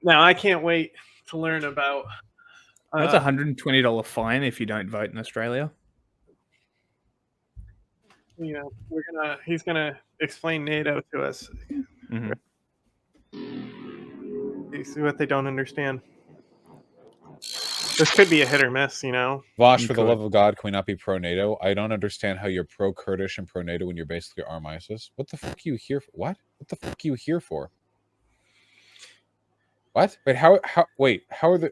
Now I can't wait to learn about. That's $120 fine if you don't vote in Australia. He's gonna explain NATO to us. Mm-hmm. You see what they don't understand. This could be a hit or miss, Vosh, for the love of God, can we not be pro-NATO? I don't understand how you're pro-Kurdish and pro-NATO when you're basically arm ISIS. What the fuck are you here for? What? What the fuck are you here for? What? Wait, how are the...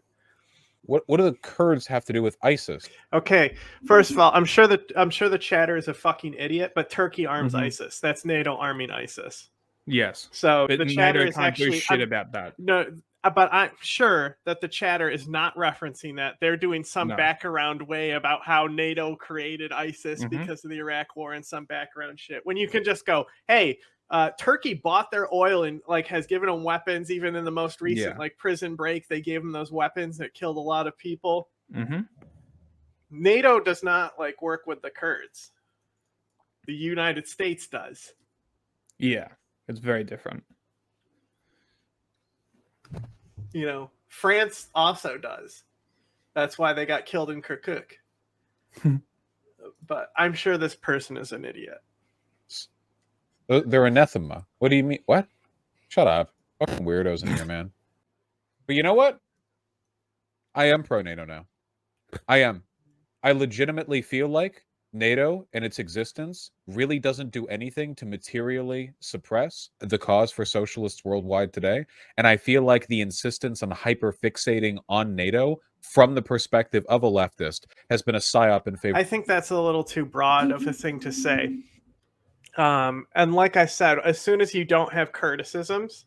What do the Kurds have to do with ISIS? Okay, first of all, I'm sure the chatter is a fucking idiot, but Turkey arms ISIS. That's NATO arming ISIS. Yes. So but the chatter is can't actually do shit about that. No, but I'm sure that the chatter is not referencing that. They're doing some background way about how NATO created ISIS because of the Iraq War and some background shit. When you can just go, hey, Turkey bought their oil and has given them weapons. Even in the most recent prison break, they gave them those weapons that killed a lot of people. NATO does not work with the Kurds. The United States does. Yeah, it's very different. France also does. That's why they got killed in Kirkuk. But I'm sure this person is an idiot. They're anathema. What do you mean? What? Shut up. Fucking weirdos in here, man. But you know what? I am pro-NATO now. I am. I legitimately feel like NATO and its existence really doesn't do anything to materially suppress the cause for socialists worldwide today. And I feel like the insistence on hyper-fixating on NATO from the perspective of a leftist has been a psyop in favor. I think that's a little too broad of a thing to say. And like I said, as soon as you don't have Kurdicisms,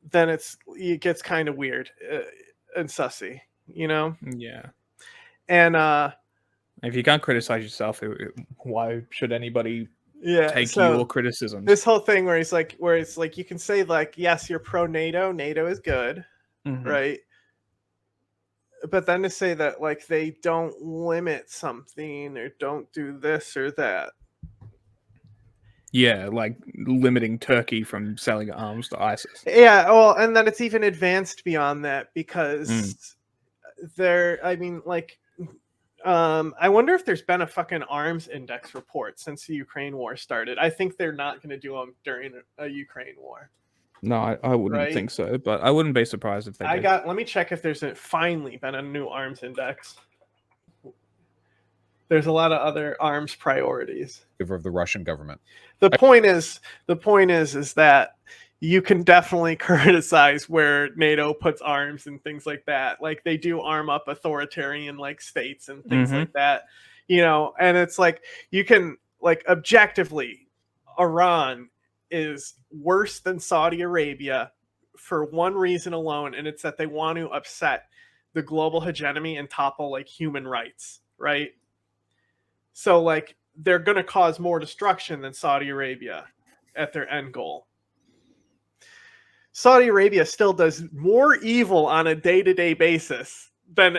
then it gets kind of weird and sussy, Yeah. And if you can't criticize yourself, why should anybody take your criticism? This whole thing where it's like you can say yes, you're pro NATO, NATO is good, right? But then to say that they don't limit something or don't do this or that. Yeah, like limiting Turkey from selling arms to ISIS. Yeah, well, and then it's even advanced beyond that because I wonder if there's been a fucking arms index report since the Ukraine war started. I think they're not going to do them during a Ukraine war. No, I wouldn't think so, but I wouldn't be surprised if they did. Let me check if there's finally been a new arms index. There's a lot of other arms priorities. Of the Russian government. The point is that you can definitely criticize where NATO puts arms and things like that. Like they do arm up authoritarian states and things like that, and it's you can objectively, Iran is worse than Saudi Arabia for one reason alone, and it's that they want to upset the global hegemony and topple human rights, right? So they're going to cause more destruction than Saudi Arabia at their end goal. Saudi Arabia still does more evil on a day-to-day basis than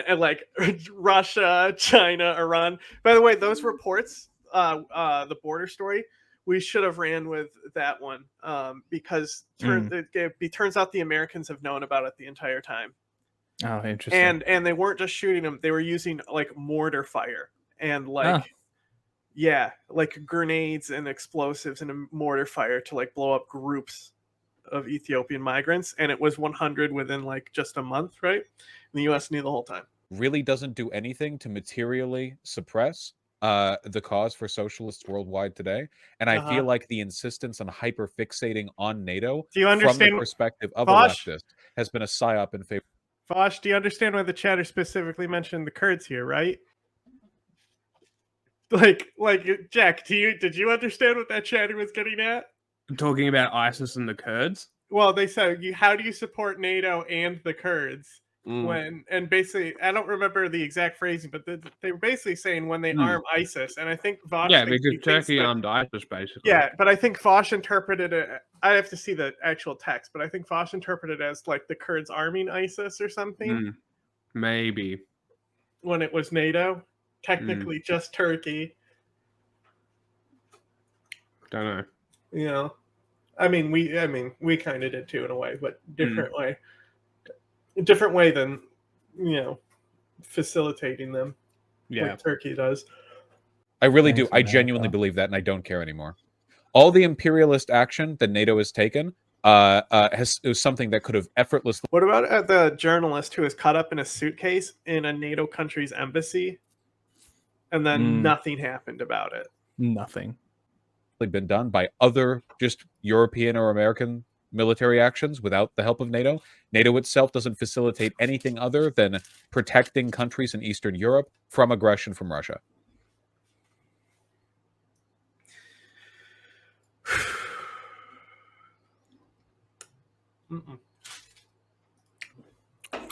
Russia, China, Iran. By the way, those reports, the border story, we should have ran with that one because it turns out the Americans have known about it the entire time. Oh, interesting. And they weren't just shooting them; they were using mortar fire and grenades and explosives and a mortar fire to blow up groups of Ethiopian migrants, and it was 100 within just a month, right? And the U.S. knew the whole time. Really doesn't do anything to materially suppress the cause for socialists worldwide today, and I feel like the insistence on hyper-fixating on NATO from the perspective of a leftist has been a psyop in favor. Vosh, do you understand why the chatter specifically mentioned the Kurds here, right? Jack, did you understand what that chatter was getting at? Talking about ISIS and the Kurds? Well, they said, how do you support NATO and the Kurds? And basically, I don't remember the exact phrasing, but they were basically saying when they arm ISIS, and I think Vosh... Yeah, because Turkey armed ISIS, basically. Yeah, but I think Vosh interpreted it... I have to see the actual text, but I think Vosh interpreted it as the Kurds arming ISIS or something. Maybe. When it was NATO. Technically just Turkey. Don't know. I mean, we kind of did too in a way, but different way. Different way than, facilitating them. Yeah. Like Turkey does. I really do. I genuinely believe that, and I don't care anymore. All the imperialist action that NATO has taken is something that could have effortlessly. What about the journalist who was caught up in a suitcase in a NATO country's embassy, and then nothing happened about it? Nothing. Been done by other just European or American military actions without the help of NATO. NATO itself doesn't facilitate anything other than protecting countries in Eastern Europe from aggression from Russia.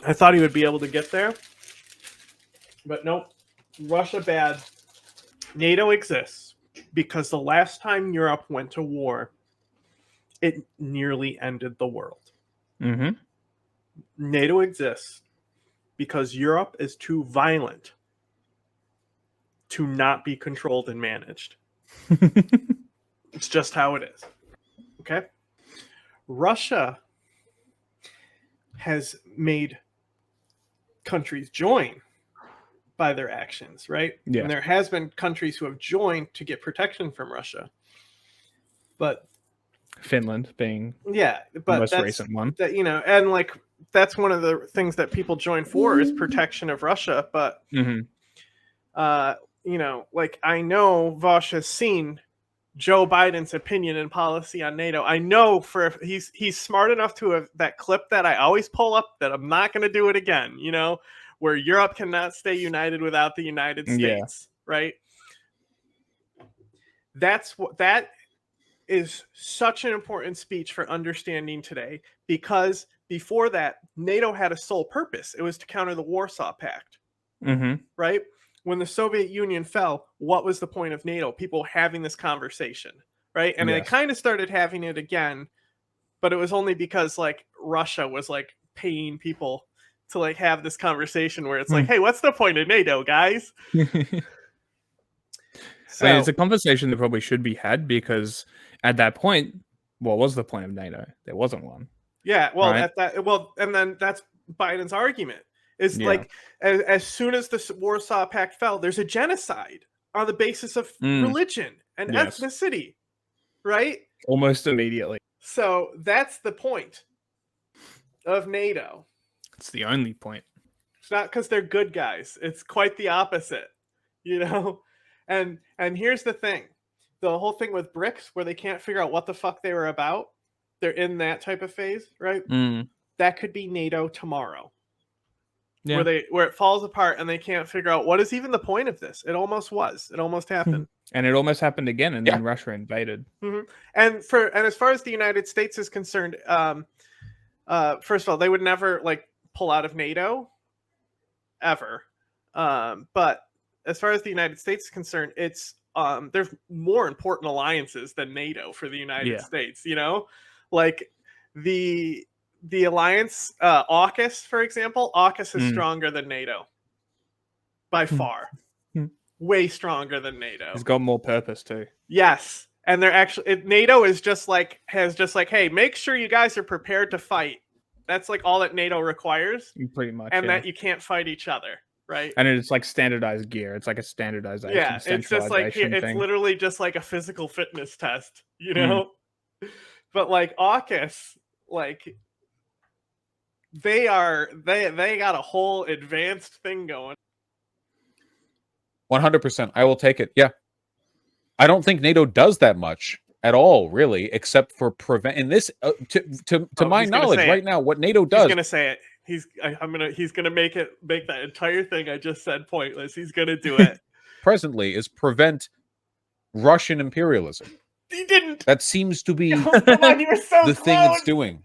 I thought he would be able to get there, but nope. Russia bad. NATO exists because the last time Europe went to war, it nearly ended the world. NATO exists because Europe is too violent to not be controlled and managed. It's just how it is. Okay? Russia has made countries join by their actions, right? Yeah. And there has been countries who have joined to get protection from Russia. But Finland being but the most recent one. That, and like that's one of the things that people join for is protection of Russia. But like I know Vosh has seen Joe Biden's opinion and policy on NATO. I know he's smart enough to have that clip that I always pull up that I'm not going to do it again, where Europe cannot stay united without the United States, right? That is such an important speech for understanding today, because before that, NATO had a sole purpose. It was to counter the Warsaw Pact, right? When the Soviet Union fell, what was the point of NATO? People having this conversation, right? And they kind of started having it again, but it was only because like Russia was like paying people to like have this conversation where it's like, hey, what's the point of NATO, guys? So, I mean, it's a conversation that probably should be had, because at that point, what was the point of NATO? There wasn't one. Yeah, well, right? And then that's Biden's argument. Is like as soon as the Warsaw Pact fell, there's a genocide on the basis of religion and ethnicity, right? Almost immediately. So that's the point of NATO. It's the only point. It's not because they're good guys. It's quite the opposite, And here's the thing. The whole thing with BRICS, where they can't figure out what the fuck they were about, they're in that type of phase, right? That could be NATO tomorrow. Yeah. Where it falls apart and they can't figure out what is even the point of this. It almost was. It almost happened. And it almost happened again, and then Russia invaded. And as far as the United States is concerned, first of all, they would never like pull out of NATO ever. But as far as the United States is concerned, it's there's more important alliances than NATO for the United States. Like the alliance, AUKUS, for example, AUKUS is stronger than NATO by far. Way stronger than NATO. It's got more purpose too. Yes. And they're actually, NATO is has hey, make sure you guys are prepared to fight. That's like all that NATO requires. Pretty much. And that you can't fight each other, right? And it's like standardized gear. It's like a standardization. Yeah, it's just like, it's literally just like a physical fitness test, But like AUKUS, like they got a whole advanced thing going. 100%. I will take it. Yeah. I don't think NATO does that much at all, really, except for prevent. In this, to my knowledge, right now, what NATO does. He's gonna say it. He's gonna make that entire thing I just said pointless. He's gonna do it. Presently, is prevent Russian imperialism. He didn't. That seems to be Come on, you were so the thing it's doing.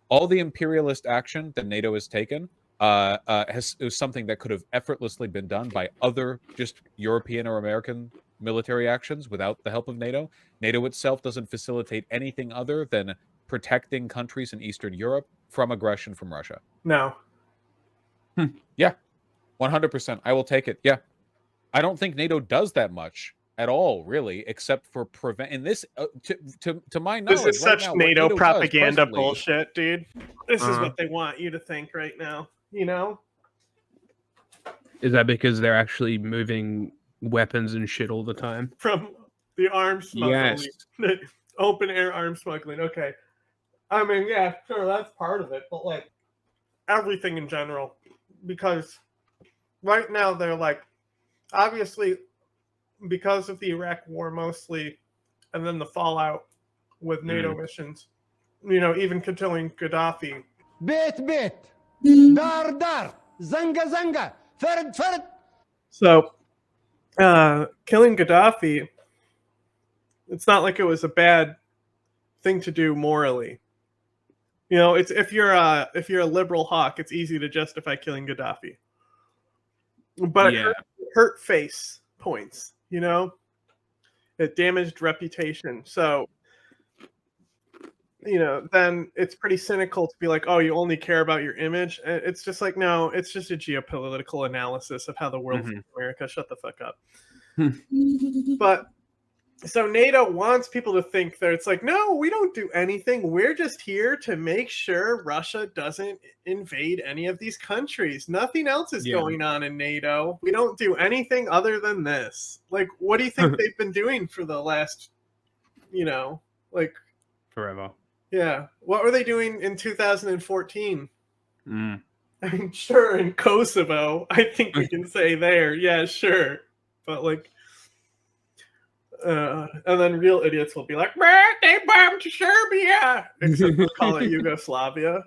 All the imperialist action that NATO has taken is something that could have effortlessly been done by other just European or American military actions without the help of NATO. NATO itself doesn't facilitate anything other than protecting countries in Eastern Europe from aggression from Russia. No. Yeah, 100%. I will take it. Yeah. I don't think NATO does that much at all, really, except for prevent. In this, to my knowledge, This is right such now, what NATO does propaganda presently- bullshit, dude. This is Uh-huh. what they want you to think right now. You know, Is that because they're actually moving weapons and shit all the time? from the arms smuggling, Yes. open air arms smuggling. Okay, I mean, yeah, sure, that's part of it, but like everything in general, because right now they're like, obviously, because of the Iraq War mostly, and then the fallout with NATO missions, you know, even killing Gaddafi. بيت بيت دار دار زنقة زنقة فرد فرد. So, killing Gaddafi, it's not like it was a bad thing to do morally. You know, it's if you're a liberal hawk, it's easy to justify killing Gaddafi. But Yeah. it hurt face points, you know? It damaged reputation. So, you know, then it's pretty cynical to be like, oh, you only care about your image. And it's just like, no, it's just a geopolitical analysis of how the world views America. Shut the fuck up. But so NATO wants people to think that it's like, no, we don't do anything. We're just here to make sure Russia doesn't invade any of these countries. Nothing else is going on in NATO. We don't do anything other than this. Like, what do you think they've been doing for the last, you know, like Forever. yeah. What were they doing in 2014? Mm. I mean, sure, in Kosovo, I think we can say there. Yeah, sure. But like, and then real idiots will be like, they bombed Serbia! Except they'll call it Yugoslavia.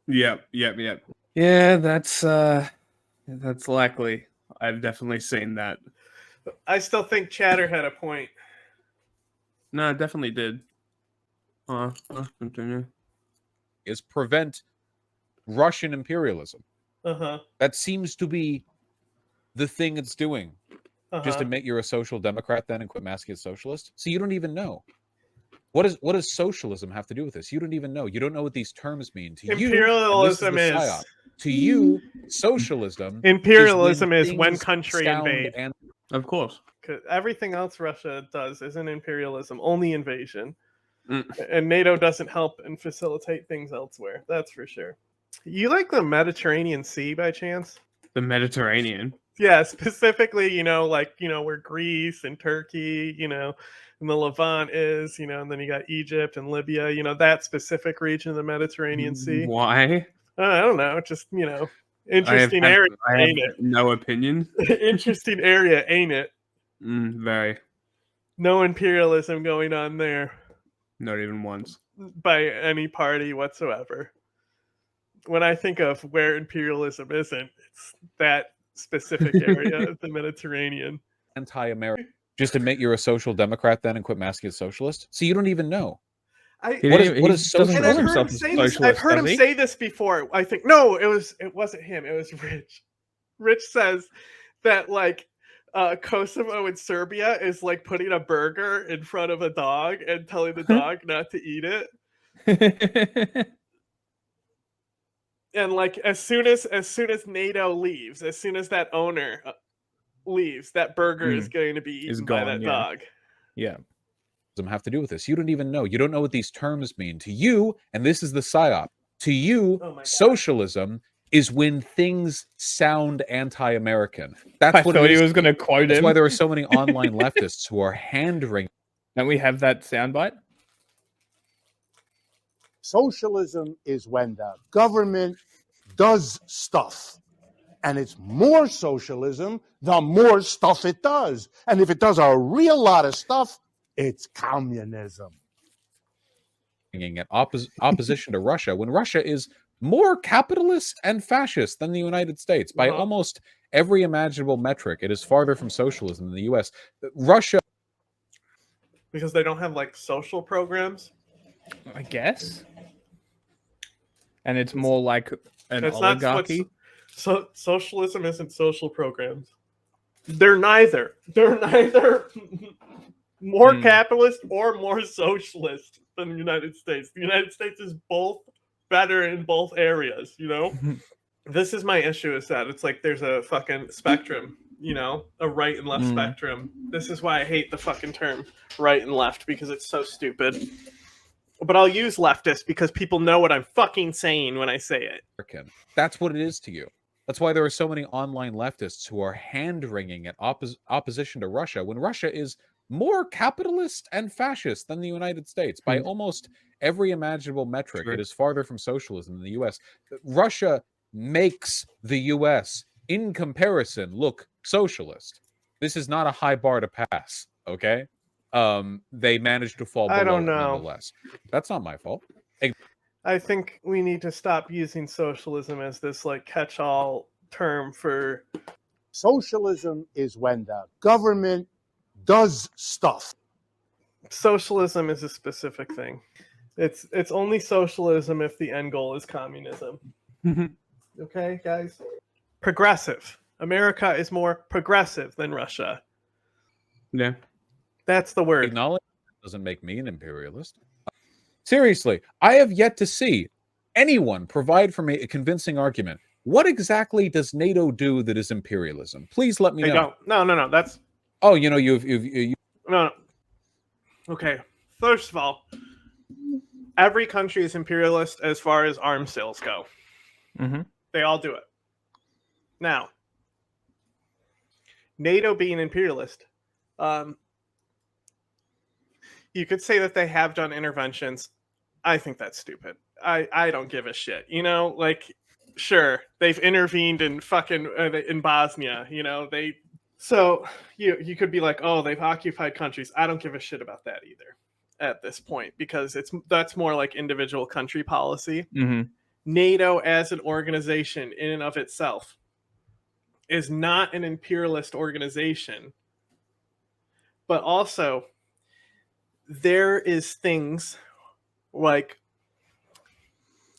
Yep. Yeah, that's likely. I've definitely seen that. I still think Chatter had a point. No, it definitely did. Continue. is prevent Russian imperialism. Uh-huh. That seems to be the thing it's doing. Just admit you're a social democrat then and quit masking as socialist. So you don't even know. What does socialism have to do with this? You don't even know. You don't know what these terms mean to Imperialism you. is To you, socialism. Imperialism is when country invade. Of course. Because everything else Russia does isn't imperialism, only invasion. Mm. And NATO doesn't help and facilitate things elsewhere. That's for sure. You like the Mediterranean Sea by chance? The Mediterranean. Yeah, specifically, you know, like, you know, where Greece and Turkey, you know, and the Levant is, you know, and then you got Egypt and Libya, you know, that specific region of the Mediterranean Sea. Why? I don't know, just, you know, interesting area, ain't it? No opinion. Interesting area, ain't it? Very. No imperialism going on there Not even once. by any party whatsoever. When I think of where imperialism isn't, it's that specific area of the Mediterranean. Anti-American. Just admit you're a social democrat then and quit masking as socialist. So you don't even know. What is socialism? And I've heard him say this before. I think no, it wasn't him. It was Rich. Rich says that like Kosovo and Serbia is like putting a burger in front of a dog and telling the dog not to eat it. And like as soon as NATO leaves, as soon as that owner leaves, that burger is going to be eaten by that dog. Yeah. Have to do with this. You don't even know. You don't know what these terms mean to you, and this is the psyop. To you, socialism is when things sound anti-American. That's what I thought he was going to quote him. That's why there are so many online leftists who are hand-wringing. Don't we have that soundbite? Socialism is when the government does stuff. And it's more socialism the more stuff it does. And if it does a real lot of stuff, it's communism. At opposition to Russia, when Russia is more capitalist and fascist than the United States by almost every imaginable metric. It is farther from socialism than the U.S. Russia, because they don't have like social programs, I guess. And it's more like an it's oligarchy. So socialism isn't social programs. They're neither. They're neither more capitalist or more socialist than the United States. The United States is both better in both areas, you know? This is my issue, is that it's like there's a fucking spectrum a right and left spectrum. This is why I hate the fucking term right and left, because it's so stupid. But I'll use leftist because people know what I'm fucking saying when I say it. That's what it is to you. That's why there are so many online leftists who are hand-wringing at opposition to Russia, when Russia is more capitalist and fascist than the United States. By almost every imaginable metric, it is farther from socialism than the US. Russia makes the US, in comparison, look socialist. This is not a high bar to pass, okay? They managed to fall below I don't know. nonetheless. That's not my fault. I think we need to stop using socialism as this like catch-all term for... Socialism is when the government does stuff. Socialism is a specific thing. It's only socialism if the end goal is communism. Okay, guys? Progressive. America is more progressive than Russia. Yeah. That's the word. Acknowledge doesn't make me an imperialist. Seriously, I have yet to see anyone provide for me a convincing argument. What exactly does NATO do that is imperialism? Please let me know. No. That's... Oh, you... No. Okay. First of all, every country is imperialist as far as arms sales go. They all do it. Now, NATO being imperialist, you could say that they have done interventions. I think that's stupid. I don't give a shit. Like, sure, they've intervened in fucking in Bosnia. So you could be like, oh, they've occupied countries. I don't give a shit about that either at this point, because that's more like individual country policy. NATO as an organization in and of itself is not an imperialist organization, but also there is things like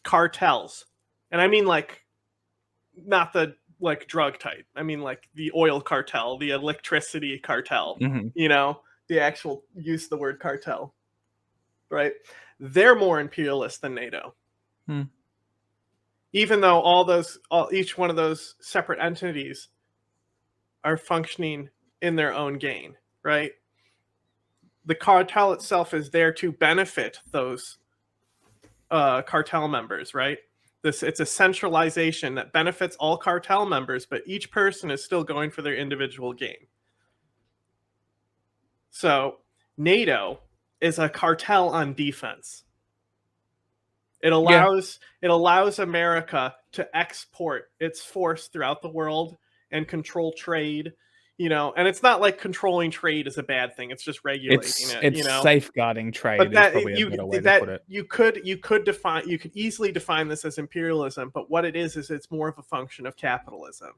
cartels, and I mean like not the like drug type. I mean like the oil cartel, the electricity cartel. The actual use of the word cartel, right? They're more imperialist than NATO. Even though each one of those separate entities are functioning in their own gain, right? The cartel itself is there to benefit those cartel members, right? It's a centralization that benefits all cartel members, but each person is still going for their individual gain. So NATO is a cartel on defense. It allows America to export its force throughout the world and control trade, and it's not like controlling trade is a bad thing. It's just regulating it. It's safeguarding trade. But that is probably a better way to put it. you could easily define this as imperialism, but what it is it's more of a function of capitalism.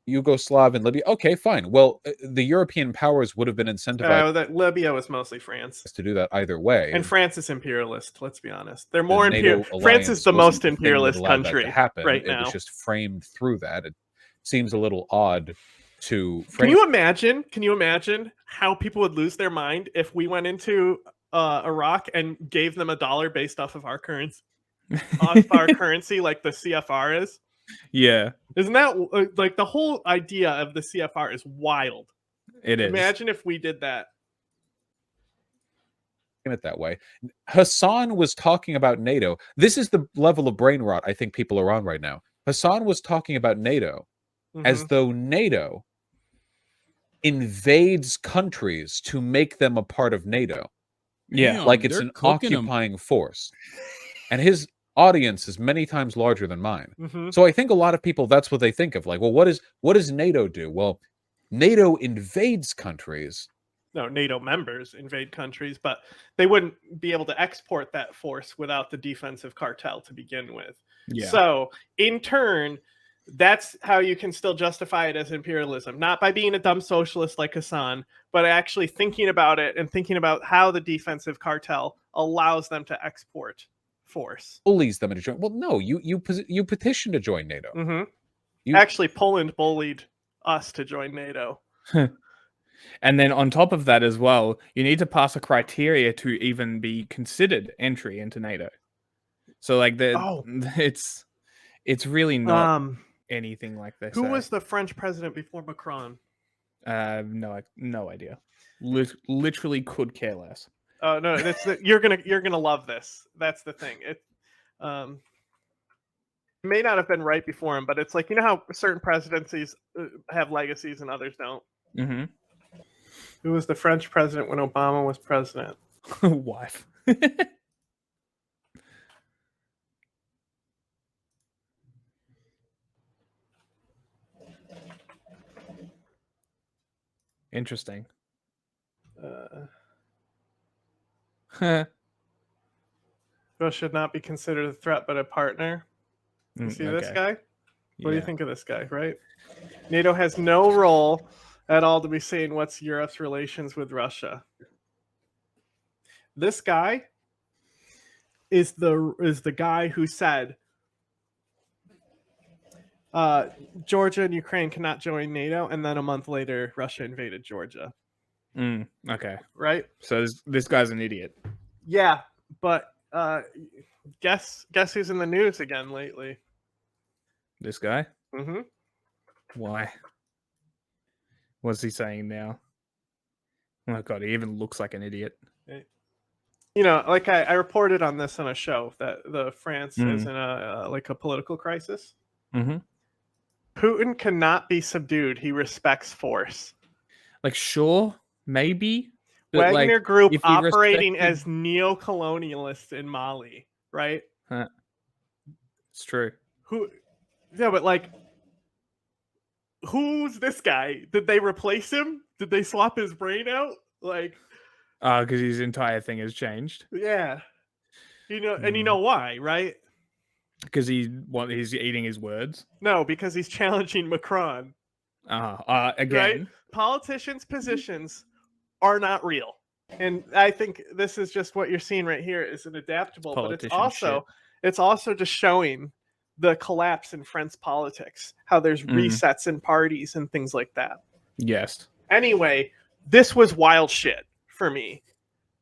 Yugoslav and Libya. Okay, fine. Well, the European powers would have been incentivized. That Libya was mostly France To do that either way. and France is imperialist. Let's be honest; they're more NATO France is the alliance most wasn't the thing that imperialist allowed that country to happen. right It now. was just framed through that. It seems a little odd to Can frame. you imagine how people would lose their mind if we went into Iraq and gave them $1 based off of our currency, like the CFR is? Yeah, Isn't that like the whole idea of the CFR is wild? it is. Imagine if we did that. It that way. Hassan was talking about NATO. This is the level of brain rot I think people are on right now. Hassan was talking about NATO as though NATO invades countries to make them a part of NATO. Yeah, Like it's an occupying force. And his audience is many times larger than mine. So I think a lot of people, that's what they think of. Like, well, what does NATO do? Well, NATO invades countries. No, NATO members invade countries, but they wouldn't be able to export that force without the defensive cartel to begin with. Yeah. So in turn, that's how you can still justify it as imperialism, not by being a dumb socialist like Hassan, but actually thinking about it and thinking about how the defensive cartel allows them to export force. Bullies them into join. Well, no, you petitioned to join NATO. Actually, Poland bullied us to join NATO. And then on top of that as well, you need to pass a criteria to even be considered entry into NATO. So like it's really not anything like this. Who was the French president before Macron? No idea. Literally could care less. Oh no, you're gonna love this. That's the thing. It may not have been right before him, but it's like, you know how certain presidencies have legacies and others don't. Mm-hmm. Who was the French president when Obama was president? Wife. Interesting. Russia should not be considered a threat but a partner. You see this guy? What do you think of this guy, right? NATO has no role at all to be saying what's Europe's relations with Russia. This guy is the guy who said Georgia and Ukraine cannot join NATO, and then a month later Russia invaded Georgia. Okay. Right? So this guy's an idiot. Yeah, but guess who's in the news again lately? This guy? Mm-hmm. Why? What's he saying now? Oh god, he even looks like an idiot. You know, like I reported on this on a show that the France is in a political crisis. Mm-hmm. Putin cannot be subdued. He respects force. Like, sure, maybe. But Wagner like, Group operating as neo-colonialists in Mali, right? It's true. Yeah, but like, who's this guy? Did they replace him? Did they swap his brain out? Like, because his entire thing has changed. Yeah, and you know why, right? Because he's eating his words. No, because he's challenging Macron. Again, right? Politicians' positions are not real, and I think this is just what you're seeing right here is an adaptable, but it's also just showing the collapse in French politics, how there's resets in parties and things like that. Yes. Anyway, this was wild shit for me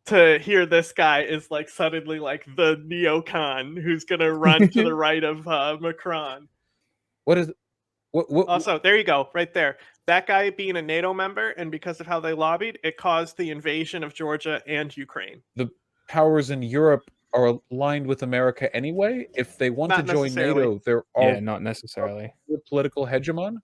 to hear this guy is like suddenly like the neocon who's gonna run to the right of Macron. What is what Also, there you go, right there. That guy being a NATO member, and because of how they lobbied, it caused the invasion of Georgia and Ukraine. The powers in Europe are aligned with America anyway. If they want to join NATO, they're all not necessarily a political hegemon.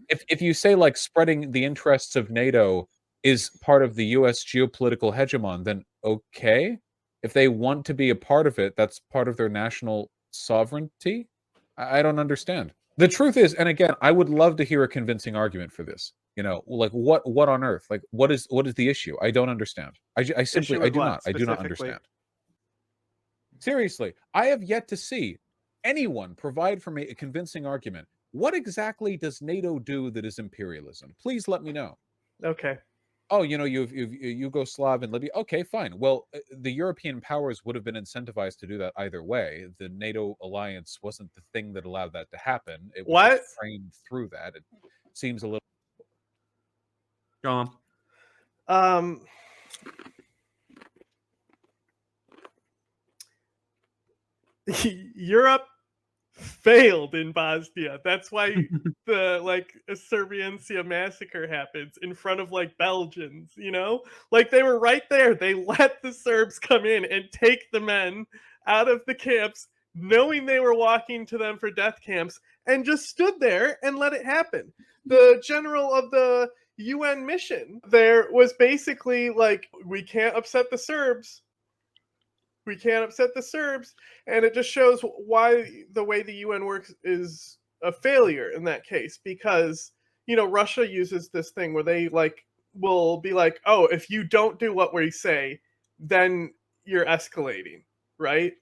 If you say like spreading the interests of NATO is part of the US geopolitical hegemon, then okay. If they want to be a part of it, that's part of their national sovereignty. I don't understand. The truth is, and again, I would love to hear a convincing argument for this. You know, like what on earth? Like what is the issue? I don't understand. I do not understand. Seriously, I have yet to see anyone provide for me a convincing argument. What exactly does NATO do that is imperialism? Please let me know. Okay. Oh, you know, Yugoslav and Libya. Okay, fine. Well, the European powers would have been incentivized to do that either way. The NATO alliance wasn't the thing that allowed that to happen. It was framed through that. It seems a little. Go on. Europe failed in Bosnia. That's why the Srebrenica massacre happens in front of like Belgians, you know? Like they were right there. They let the Serbs come in and take the men out of the camps, knowing they were walking to them for death camps, and just stood there and let it happen. The general of the UN mission there was basically like, we can't upset the Serbs. We can't upset the Serbs. And it just shows why the way the UN works is a failure in that case. Because, you know, Russia uses this thing where they like will be like, oh, if you don't do what we say, then you're escalating, right?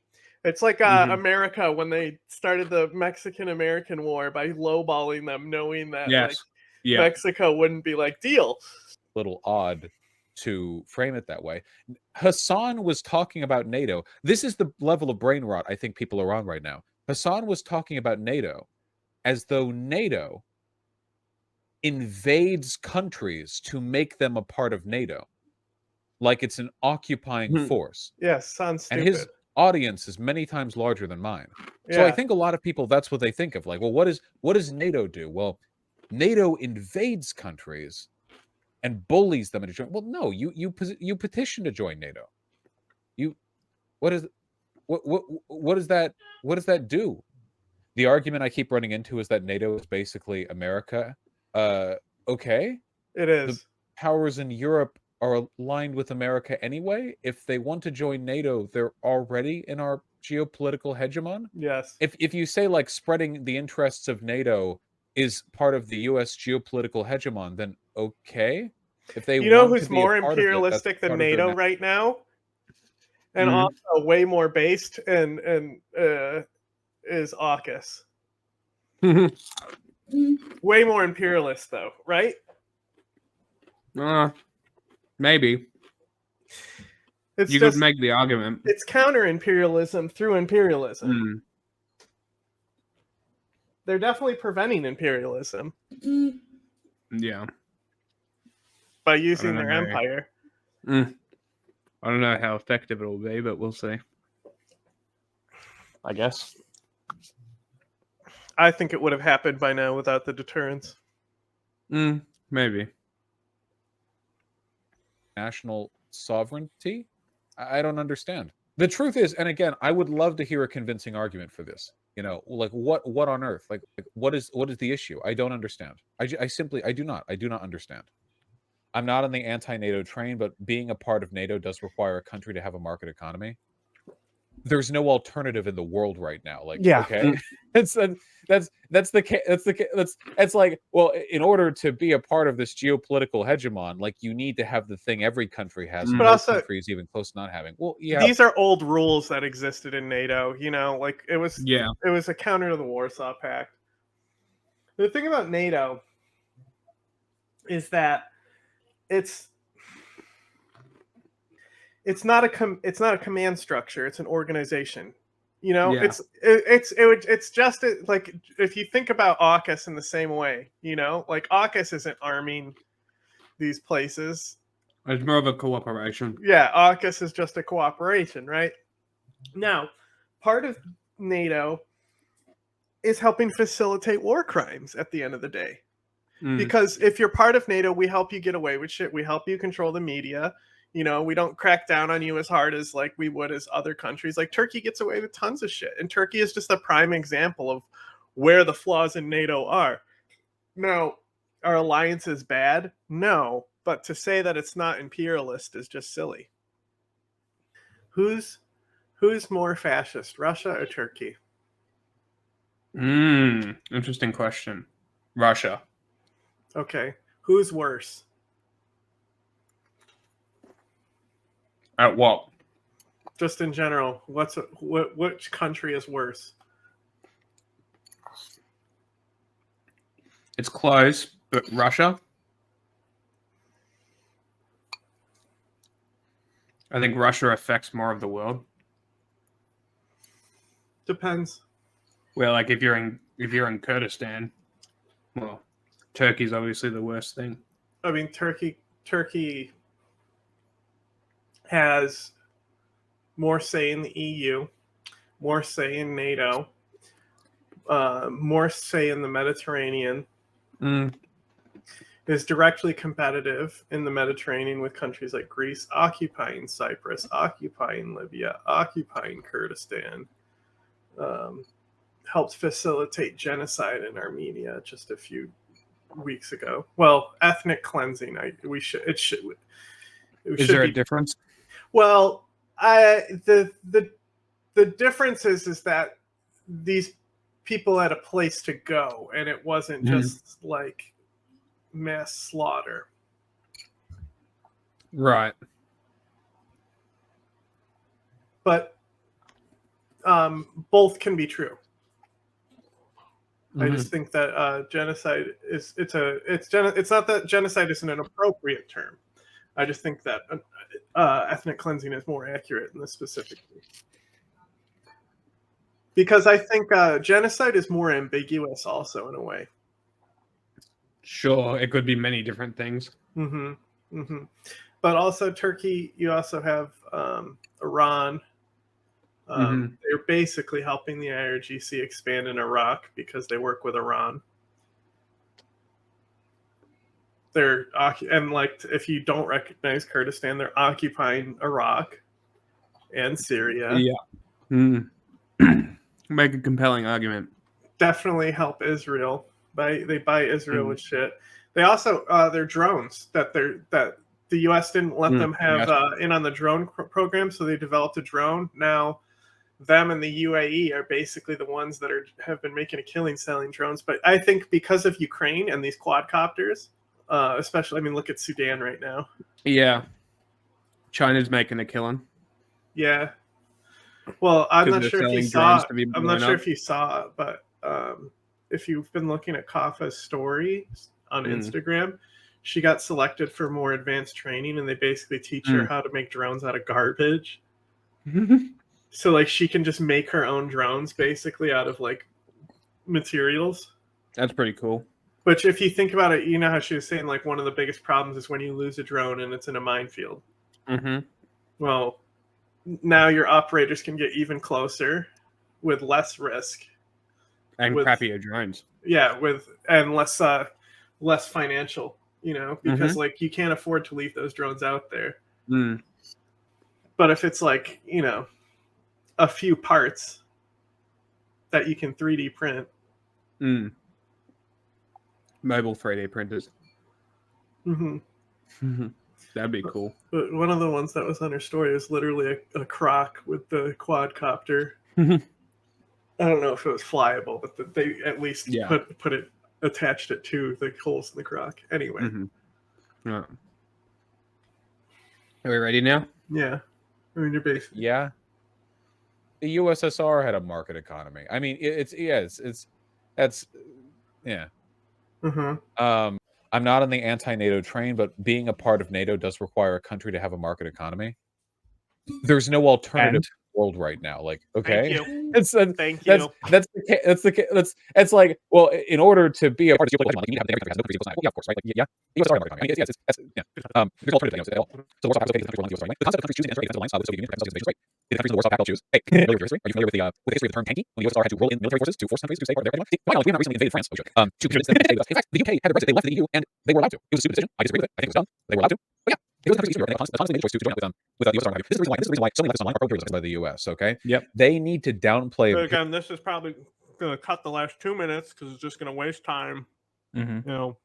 It's like America when they started the Mexican-American War by lowballing them, knowing that Mexico wouldn't be like, deal. Little odd to frame it that way. Hassan was talking about NATO. This is the level of brain rot I think people are on right now. Hassan was talking about NATO as though NATO invades countries to make them a part of NATO. Like it's an occupying force. Yes, sounds stupid. audience is many times larger than mine. So I think a lot of people, that's what they think of. Like, well, what does NATO do? Well, NATO invades countries and bullies them into joining. Well, no, you petition to join NATO. What does that do? The argument I keep running into is that NATO is basically America. Okay, It is. the powers in Europe are aligned with America anyway. If they want to join NATO, they're already in our geopolitical hegemon. Yes. If you say like spreading the interests of NATO is part of the US geopolitical hegemon, then okay. If they You know want to who's be a more part of it, that's imperialistic than part of their NATO right now, and Mhm. also way more based and is AUKUS. Way more imperialist though, right? Maybe It's you just could make the argument. it's counter imperialism through imperialism. Mm. They're definitely preventing imperialism Yeah. by using know, their Mary. empire. I don't know how effective it will be, but we'll see. I guess. I think it would have happened by now without the deterrence. Maybe. national sovereignty? I don't understand. The truth is, and again, I would love to hear a convincing argument for this. You know, like what on earth? Like what is the issue? I don't understand. I do not understand. I'm not on the anti-NATO train, but being a part of NATO does require a country to have a market economy. There's no alternative in the world right now. Like, Yeah. okay, it's like, well, in order to be a part of this geopolitical hegemon, like you need to have the thing every country has. But No also- country is even close to not having. Well, yeah, These are old rules that existed in NATO, you know, like it was Yeah. a counter to the Warsaw Pact. The thing about NATO is that it's not a command structure, it's an organization. You know, Yeah. it's just like if you think about AUKUS in the same way, you know, like AUKUS isn't arming these places. It's more of a cooperation. Yeah, AUKUS is just a cooperation, right? Now, part of NATO is helping facilitate war crimes at the end of the day. Because if you're part of NATO, we help you get away with shit. We help you control the media. You know, we don't crack down on you as hard as like we would as other countries. Like Turkey gets away with tons of shit. And Turkey is just a prime example of where the flaws in NATO are. Now, our alliance is bad? No. But to say that it's not imperialist is just silly. Who's more fascist, Russia or Turkey? Interesting question. Russia. Okay. Who's worse? At what? Just in general, which country is worse? It's close, but Russia. I think Russia affects more of the world. Depends. Well, like if you're in Kurdistan, well, Turkey's obviously the worst thing. I mean, Turkey has more say in the EU, more say in NATO, more say in the Mediterranean. Is directly competitive in the Mediterranean with countries like Greece occupying Cyprus, occupying Libya, occupying Kurdistan. Helped facilitate genocide in Armenia just a few weeks ago. Well, ethnic cleansing. Is there a difference? Well, the difference is that these people had a place to go, and it wasn't just like mass slaughter. Right. But both can be true. I just think that genocide is it's not that genocide isn't an appropriate term. I just think that ethnic cleansing is more accurate in this specific case. Because I think genocide is more ambiguous also in a way. Sure, it could be many different things. But also Turkey, you also have Iran, They're basically helping the IRGC expand in Iraq because they work with Iran. They're and like, if you don't recognize Kurdistan, they're occupying Iraq and Syria. Yeah. Make a compelling argument. Definitely help Israel. They buy Israel with shit. They also their drones that the U.S. didn't let them have in on the drone program, so they developed a drone. Now, them and the UAE are basically the ones that have been making a killing selling drones. But I think because of Ukraine and these quadcopters, especially, I mean, look at Sudan right now. Yeah. China's making a killing. Yeah. Well, I'm not sure if you saw. I'm not sure if you saw, but if you've been looking at Kafa's story on Instagram, she got selected for more advanced training, and they basically teach her how to make drones out of garbage. So like she can just make her own drones basically out of like materials. That's pretty cool. Which, if you think about it, you know how she was saying like one of the biggest problems is when you lose a drone and it's in a minefield. Well, now your operators can get even closer with less risk and crappier drones. Yeah, and less financial, you know, because like you can't afford to leave those drones out there. But if it's like, you know, a few parts that you can 3D print. Mobile 3D printers. That'd be cool. But one of the ones that was on her story is literally a croc with the quadcopter. I don't know if it was flyable, but they at least put it, attached it to the holes in the croc. Anyway. Are we ready now? Yeah. I mean, you're basically... Yeah. The USSR had a market economy. I mean, I'm not on the anti-NATO train, but being a part of NATO does require a country to have a market economy. There's no alternative world right now. Like, okay, it's thank you. That's like, well, in order to be a part of the geopolitical, you need to have the country has no equal sign. Well, yeah, of course, right? Like, yeah, the US are market economy. I mean, there's alternative things at all. So the Warsaw Pact is the countries were the concept of countries choosing to enter a defensive alliance with the Soviet Union is right. The countries in the Warsaw Pact will choose. Hey, familiar with history? Are you familiar with the history of the term tanky? When the USSR had to roll in military forces to force countries to stay part of their economy. Finally, we not recently invaded France. To convince them to stay with us. In fact, the UK had the Brexit. They left the EU and they were allowed to. It was a stupid decision. I disagree with it. I think it was dumb. They were allowed to. But yeah, it was countries in Eastern Europe. They constantly made a choice to join up with the USSR. This is the reason why so many leftists online are pro-imperialism by the US. Okay. Yep. They need to downplay. But again, this is probably going to cut the last 2 minutes because it's just going to waste time. You know.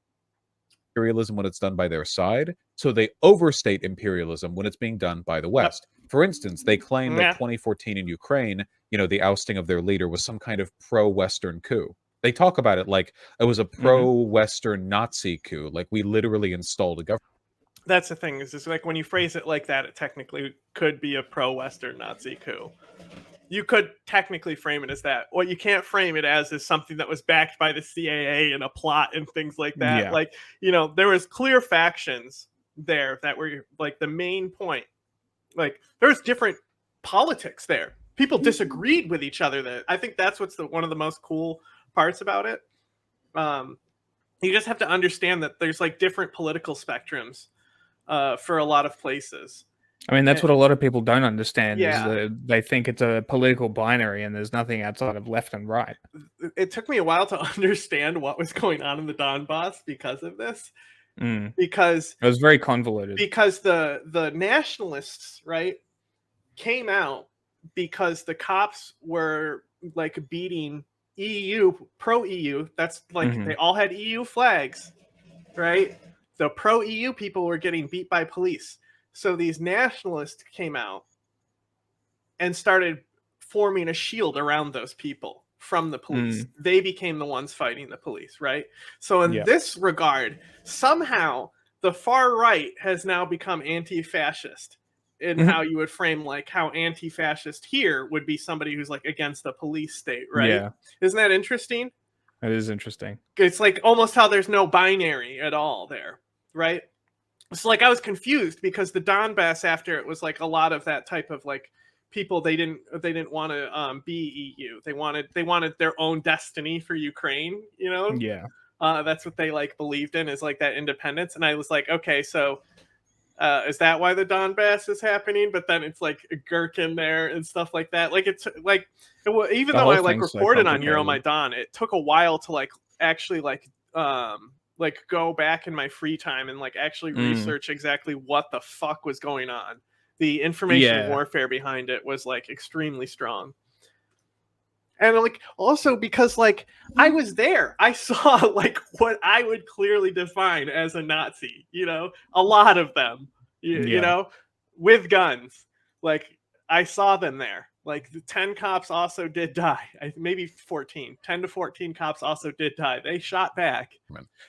Imperialism when it's done by their side, so they overstate imperialism when it's being done by the West. For instance, they claim that 2014 in Ukraine, you know, the ousting of their leader was some kind of pro-Western coup. They talk about it like it was a pro-Western Nazi coup, like we literally installed a government. That's the thing, is just like when you phrase it like that, it technically could be a pro-Western Nazi coup. You could technically frame it as that. What you can't frame it as is something that was backed by the CIA and a plot and things like that. Like, you know, there was clear factions there that were like the main point. Like, there's different politics there. People disagreed with each other there. I think that's what's one of the most cool parts about it. You just have to understand that there's like different political spectrums for a lot of places. I mean, that's what a lot of people don't understand is that they think it's a political binary and there's nothing outside of left and right. It took me a while to understand what was going on in the Donbass because of this. Because it was very convoluted. Because the nationalists, right, came out because the cops were like beating EU, pro-EU. That's like they all had EU flags, right? The pro-EU people were getting beat by police. So these nationalists came out and started forming a shield around those people from the police. They became the ones fighting the police, right? So in this regard, somehow the far right has now become anti-fascist in how you would frame like how anti-fascist here would be somebody who's like against the police state, right? Yeah. Isn't that interesting? It is interesting. It's like almost how there's no binary at all there, right? So like I was confused because the Donbass, after it was like a lot of that type of like people, they didn't want to be EU. They wanted their own destiny for Ukraine, you know? Yeah. That's what they like believed in, is like that independence. And I was like, okay, so Is that why the Donbass is happening? But then it's like a Gherkin there and stuff like that. Like it's like even The though whole I like thing's so reported on complicated. Euromaidan, it took a while to like actually like go back in my free time and like actually research exactly what the fuck was going on. The information Yeah. warfare behind it was like extremely strong. And like also because like I was there, I saw like what I would clearly define as a Nazi, you know, a lot of them, you Yeah. know, with guns. Like I saw them there. Like the 10 cops also did die. Maybe 14. 10 to 14 cops also did die. They shot back.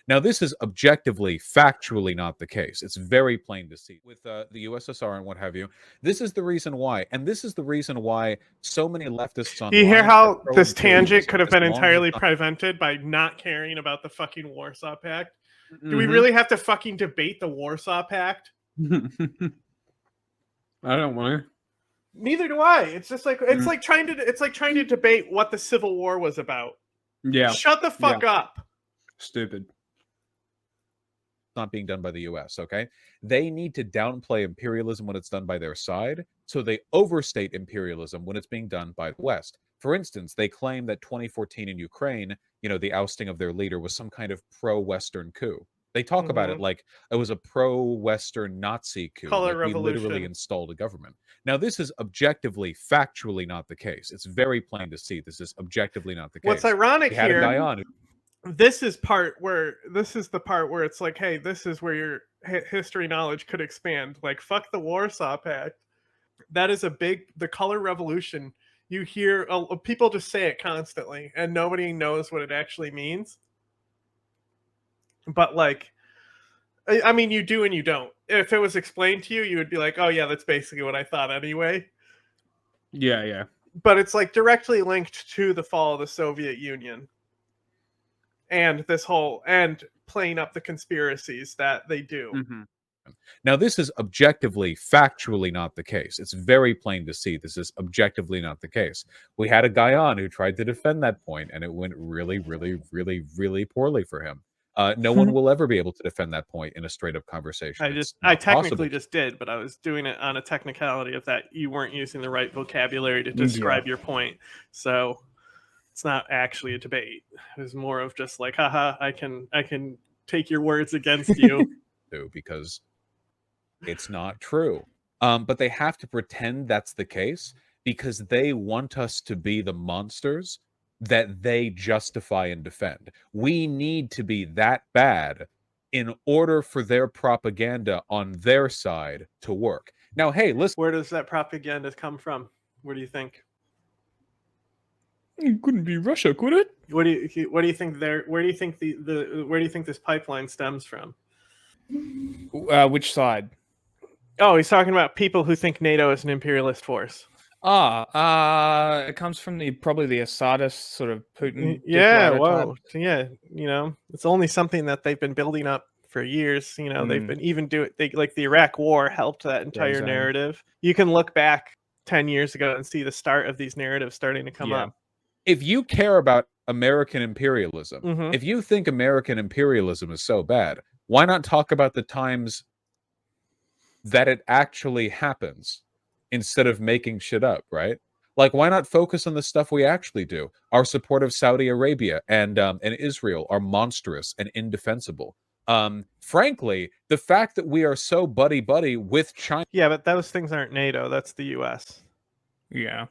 Now, this is objectively, factually not the case. It's very plain to see with the USSR and what have you. This is the reason why, and this is the reason why so many leftists online. Do you hear how are this tangent pro-imperialism, could have as been long as entirely it's not- prevented by not caring about the fucking Warsaw Pact? Do we Mhm. really have to fucking debate the Warsaw Pact? I don't want to. Neither do I. It's just like it's like trying to debate what the Civil War was about. Yeah. Shut the fuck up. Stupid. not being done by the US, okay? They need to downplay imperialism when it's done by their side, so they overstate imperialism when it's being done by the West. For instance, they claim that 2014 in Ukraine, you know, the ousting of their leader was some kind of pro-Western coup. They talk about it like it was a pro-Western Nazi coup, Color like we literally revolution. installed a government. Now, this is objectively, factually not the case. It's very plain to see this is objectively not the case. What's ironic We had a here, guy on who this is the part where it's like, hey, this is where your history knowledge could expand. Like, fuck the Warsaw Pact. That is the color revolution. You hear people just say it constantly, and nobody knows what it actually means. But like, I mean, you do and you don't. If it was explained to you, you would be like, oh yeah, that's basically what I thought anyway. Yeah, yeah. But it's like directly linked to the fall of the Soviet Union. And this whole, and playing up the conspiracies that they do. Mm-hmm. Now, this is objectively, factually not the case. It's very plain to see this is objectively not the case. We had a guy on who tried to defend that point, and it went really, really, really, really poorly for him. No one will ever be able to defend that point in a straight-up conversation. I technically just did, but I was doing it on a technicality of that you weren't using the right vocabulary to describe your point. So it's not actually a debate. It was more of just like, haha, I can take your words against you. Because it's not true. But they have to pretend that's the case because they want us to be the monsters that they justify and defend. We need to be that bad in order for their propaganda on their side to work. Now, hey, listen. Where does that propaganda come from? Where do you think? It couldn't be Russia, could it? What do you think there? Where do you think where do you think this pipeline stems from? Which side? Oh, he's talking about people who think NATO is an imperialist force. It comes from probably the Assadist sort of Putin. Yeah, dictator well, yeah, you know, it's only something that they've been building up for years. You know, they've been even like the Iraq War helped that entire narrative. You can look back 10 years ago and see the start of these narratives starting to come up. If you care about American imperialism, if you think American imperialism is so bad, why not talk about the times that it actually happens instead of making shit up, right? Like, why not focus on the stuff we actually do? Our support of Saudi Arabia and Israel are monstrous and indefensible. Frankly, the fact that we are so buddy-buddy with China... Yeah, but those things aren't NATO. That's the U.S. Yeah.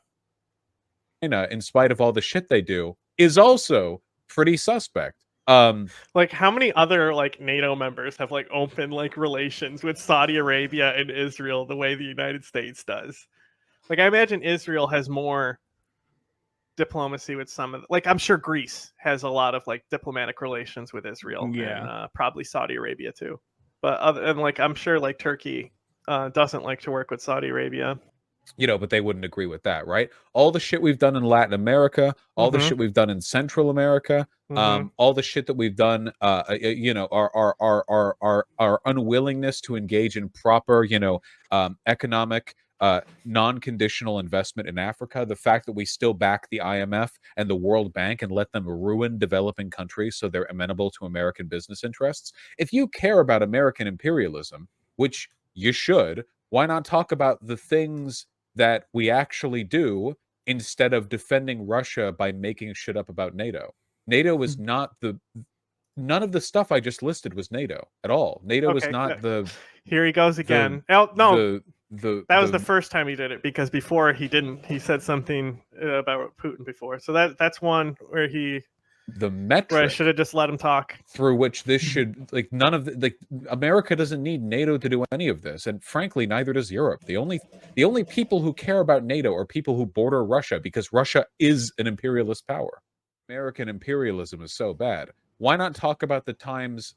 in spite of all the shit they do, is also pretty suspect. Like, how many other like NATO members have like open like relations with Saudi Arabia and Israel the way the United States does? Like, I imagine Israel has more diplomacy with some of the, like, I'm sure Greece has a lot of like diplomatic relations with Israel, and probably Saudi Arabia too. But and like, I'm sure like Turkey doesn't like to work with Saudi Arabia. You know, but they wouldn't agree with that, right? All the shit we've done in Latin America, all the shit we've done in Central America, all the shit that we've done, you know, our unwillingness to engage in proper, you know, economic, non-conditional investment in Africa, the fact that we still back the IMF and the World Bank and let them ruin developing countries so they're amenable to American business interests. If you care about American imperialism, which you should. Why not talk about the things that we actually do instead of defending Russia by making shit up about NATO? NATO is not the none of the stuff I just listed was NATO at all. NATO was Okay, not the here he goes again. Oh no, the that was the first time he did it, because before he didn't. He said something about Putin before, so that's one where the where I metric should have just let him talk. through which this should, like, none of the, like, America doesn't need NATO to do any of this, and frankly neither does Europe. The only people who care about NATO are people who border Russia, because Russia is an imperialist power. American imperialism is so bad. Why not talk about the times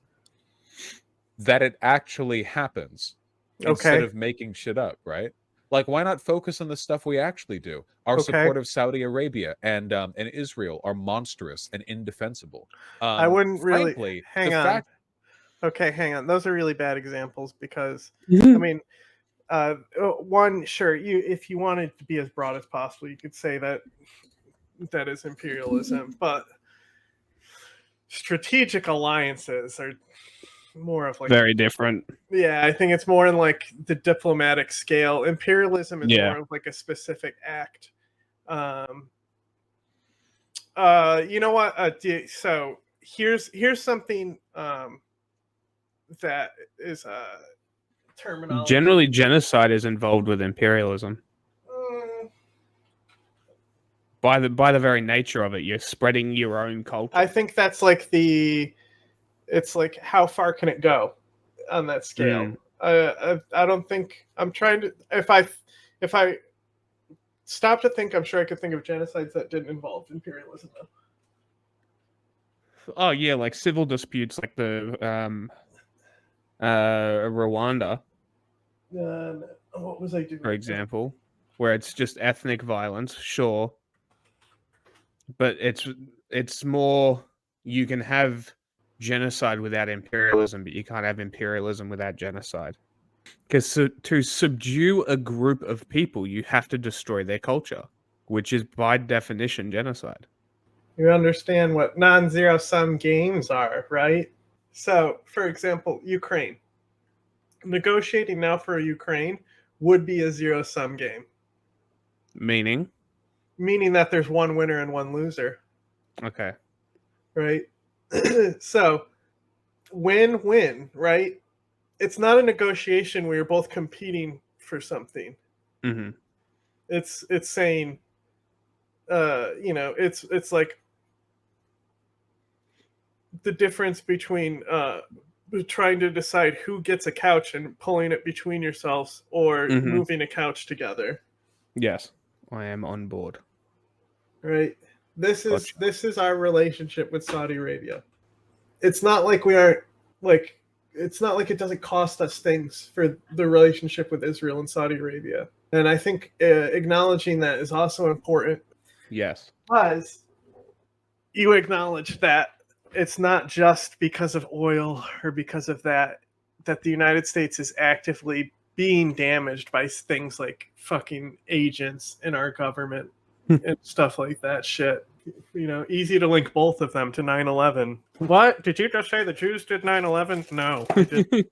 that it actually happens instead Okay. of making shit up, right? Like, why not focus on the stuff we actually do? Our Okay. support of Saudi Arabia and Israel are monstrous and indefensible. I wouldn't really frankly, hang the on. fact Okay, hang on. Those are really bad examples, because Mm-hmm. I mean, one, sure, if you wanted to be as broad as possible, you could say that is imperialism, but strategic alliances are more of like Very different. Yeah, I think it's more in like the diplomatic scale. Imperialism is Yeah. more of like a specific act. You know what? So here's something that is terminology. Generally, genocide is involved with imperialism. By the very nature of it, you're spreading your own culture. I think that's like it's like how far can it go on that scale? I don't think I'm trying to. If I stop to think, I'm sure I could think of genocides that didn't involve imperialism though. Oh yeah, like civil disputes, like the Rwanda, What was I doing? for example, where it's just ethnic violence, sure, but it's more, you can have genocide without imperialism, but you can't have imperialism without genocide. Because to subdue a group of people, you have to destroy their culture, which is by definition genocide. You understand what non-zero sum games are, right? So, for example, Ukraine. Negotiating now for Ukraine would be a zero sum game. Meaning Meaning that there's one winner and one loser. Okay. Right? So, win-win, right? It's not a negotiation where you're both competing for something. Mm-hmm. It's saying, it's like the difference between trying to decide who gets a couch and pulling it between yourselves, or moving a couch together. Yes, I am on board. Right? This is our relationship with Saudi Arabia. It's not like we aren't like it's not like it doesn't cost us things for the relationship with Israel and Saudi Arabia. And I think acknowledging that is also important. Yes. Because you acknowledge that it's not just because of oil or because of that the United States is actively being damaged by things like fucking agents in our government and stuff like that shit. Easy to link both of them to 9/11. What? Did you just say the Jews did 9/11? No. I didn't.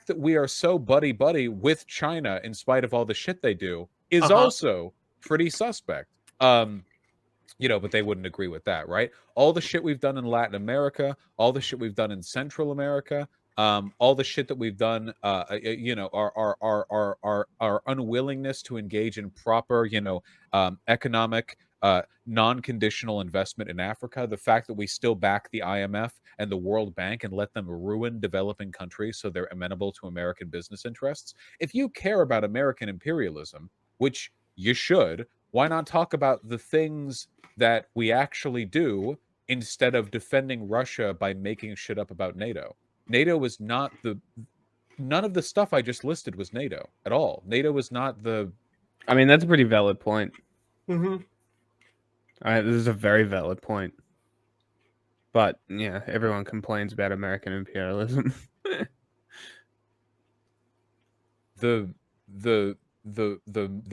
that we are so buddy-buddy with China in spite of all the shit they do is also pretty suspect. But they wouldn't agree with that, right? All the shit we've done in Latin America, all the shit we've done in Central America, all the shit that we've done, our unwillingness to engage in proper, economic, non-conditional investment in Africa, the fact that we still back the IMF and the World Bank and let them ruin developing countries so they're amenable to American business interests. If you care about American imperialism, which you should, why not talk about the things that we actually do instead of defending Russia by making shit up about NATO? NATO was not none of the stuff I just listed was NATO at all. NATO was not the... I mean, that's a pretty valid point. Mm-hmm. This is a very valid point. But, yeah, everyone complains about American imperialism. the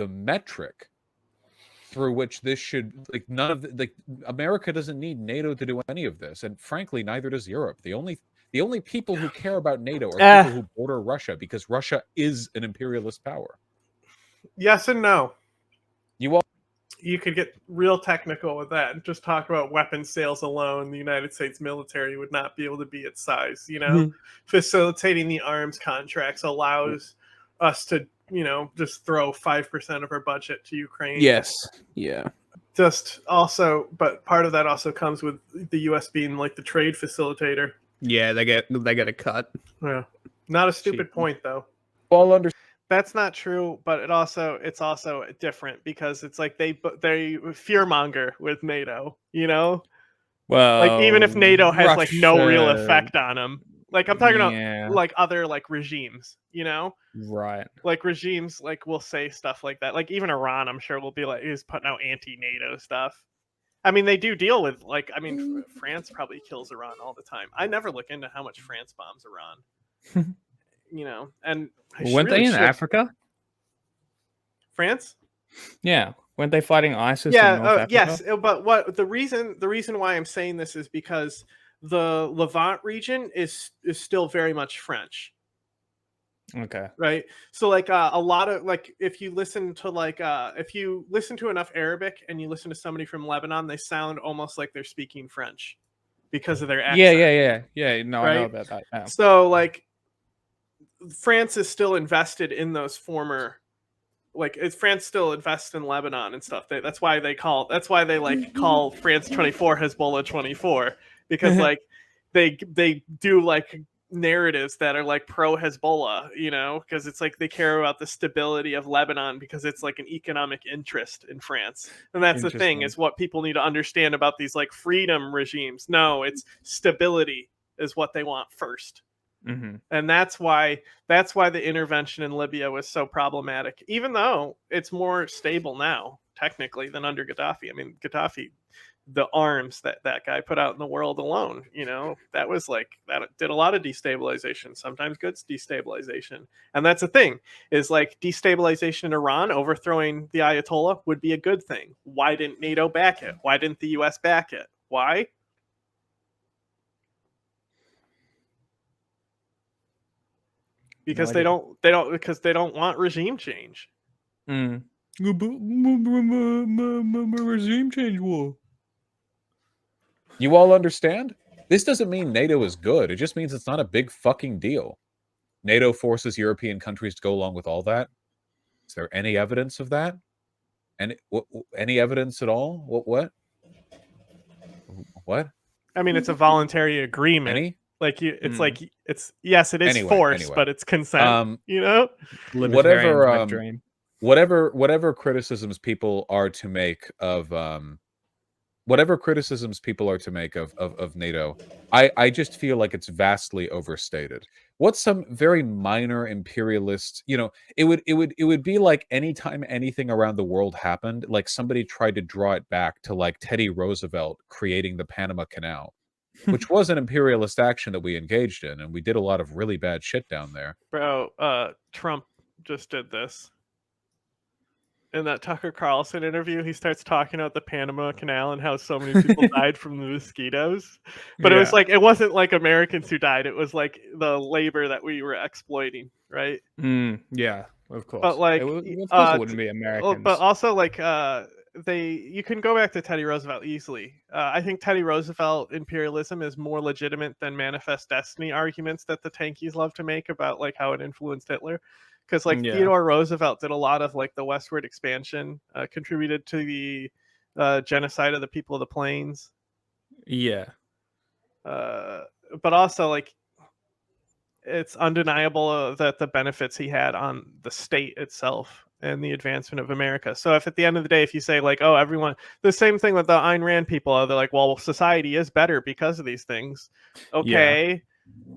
metric through which this should, like, none of America doesn't need NATO to do any of this, and frankly neither does Europe. The The only people who care about NATO are people who border Russia, because Russia is an imperialist power. Yes and no. You could get real technical with that and just talk about weapons sales alone. The United States military would not be able to be its size. Facilitating the arms contracts allows us to, just throw 5% of our budget to Ukraine. Yes. Yeah. Just also, but part of that also comes with the U.S. being like the trade facilitator. Yeah, they get a cut. Yeah, not a stupid point though. all understand. That's not true, but it's also different because it's like they fearmonger with NATO. Well, Like even if NATO has like no real Russia- effect on them, like I'm talking Yeah. about like other like regimes. Right. Like regimes like will say stuff like that. Like even Iran, I'm sure will be like is putting out anti-NATO stuff. I mean, they do deal with like France probably kills Iran all the time. I never look into how much France bombs Iran. And Weren't they in Africa? France? Yeah. Weren't they fighting ISIS in North Africa? Yes, but what the reason why I'm saying this is because the Levant region is still very much French. Okay. Right. So like a lot of like if you listen to enough Arabic and you listen to somebody from Lebanon, they sound almost like they're speaking French because of their accent. Yeah. No, right? I know about that. Yeah. So like France is still invested in those former France still invests in Lebanon and stuff. That's why they call France 24 Hezbollah 24 because like they do like narratives that are like pro Hezbollah, because it's like they care about the stability of Lebanon because it's like an economic interest in France. And that's the thing is what people need to understand about these like freedom regimes. No, it's stability is what they want first. Mm-hmm. And that's why the intervention in Libya was so problematic, even though it's more stable now technically than under Gaddafi. I mean, Gaddafi, the arms that guy put out in the world alone, that was like that did a lot of destabilization, sometimes good destabilization. And that's the thing is like destabilization in Iran, overthrowing the Ayatollah would be a good thing. Why didn't NATO back it? Why didn't the US back it? Why? Because they don't want regime change. Regime change war. You all understand? This doesn't mean NATO is good. It just means it's not a big fucking deal. NATO forces European countries to go along with all that. Is there any evidence of that? Any evidence at all? What? I mean, it's a voluntary agreement. Any? Like it's like it's yes, it is force, but it's consent. Whatever criticisms people are to make of NATO, I just feel like it's vastly overstated. What's some very minor imperialist, it would be like anytime anything around the world happened, like somebody tried to draw it back to like Teddy Roosevelt creating the Panama Canal, which was an imperialist action that we engaged in, and we did a lot of really bad shit down there. Bro, Trump just did this. In that Tucker Carlson interview, he starts talking about the Panama Canal and how so many people died from the mosquitoes. But it was like, it wasn't like Americans who died. It was like the labor that we were exploiting, right? Yeah, of course. But like, of course it wouldn't be Americans. But also like, you can go back to Teddy Roosevelt easily. I think Teddy Roosevelt imperialism is more legitimate than manifest destiny arguments that the tankies love to make about like how it influenced Hitler. Because like Theodore Roosevelt did a lot of like the westward expansion, contributed to the genocide of the people of the plains. Yeah. But also like it's undeniable that the benefits he had on the state itself and the advancement of America. So if at the end of the day, if you say like, oh, everyone, the same thing with the Ayn Rand people, they're like, well, society is better because of these things. Okay. Yeah.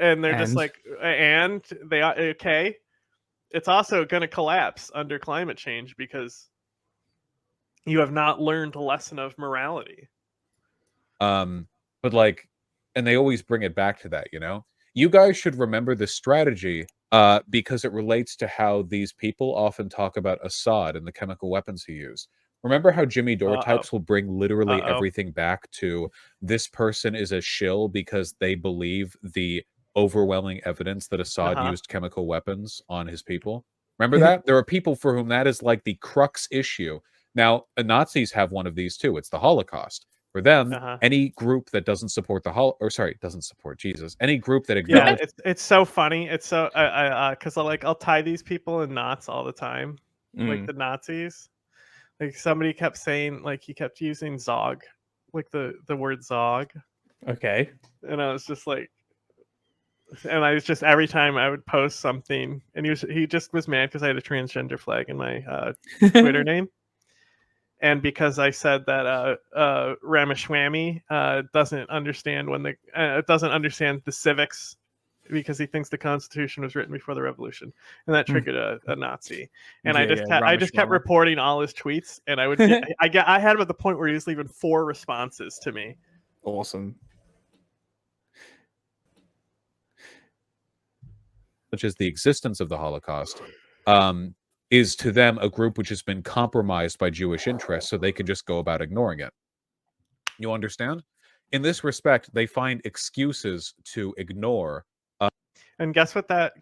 And they're just like, and they are okay. It's also going to collapse under climate change because you have not learned a lesson of morality. But like, and they always bring it back to that, you guys should remember this strategy because it relates to how these people often talk about Assad and the chemical weapons he used. Remember how Jimmy Dore types will bring literally Uh-oh. everything back to this person is a shill because they believe the overwhelming evidence that Assad used chemical weapons on his people? Remember that? There are people for whom that is like the crux issue. Now, Nazis have one of these too. It's the Holocaust. For them, any group that doesn't support doesn't support Jesus. Any group that acknowledges it's so funny. It's so because I'll tie these people in knots all the time, like the Nazis. Like somebody kept saying, like he kept using Zog, like the word Zog, Okay. and I was just like, and I was just every time I would post something, and he just was mad because I had a transgender flag in my Twitter name. And because I said that Ramaswamy doesn't understand doesn't understand the civics because he thinks the Constitution was written before the Revolution, and that triggered a Nazi. And I just kept reporting all his tweets, and I would I had him at the point where he was leaving 4 responses to me. Awesome. such as the existence of the Holocaust, is to them a group which has been compromised by Jewish interests, so they can just go about ignoring it. You understand? In this respect, they find excuses to ignore. And guess what that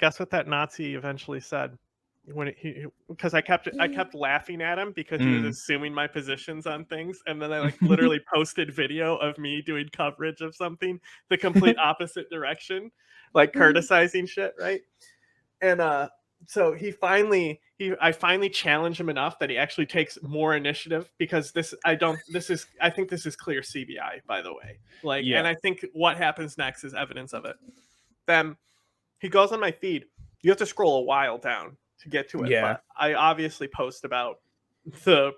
Nazi eventually said when because I kept laughing at him because he was assuming my positions on things, and then I like literally posted video of me doing coverage of something the complete opposite direction, like criticizing shit, right? And so I finally challenge him enough that he actually takes more initiative, because I think this is clear CBI, by the way. Like, and I think what happens next is evidence of it. Then he goes on my feed. You have to scroll a while down to get to it. But I obviously post about the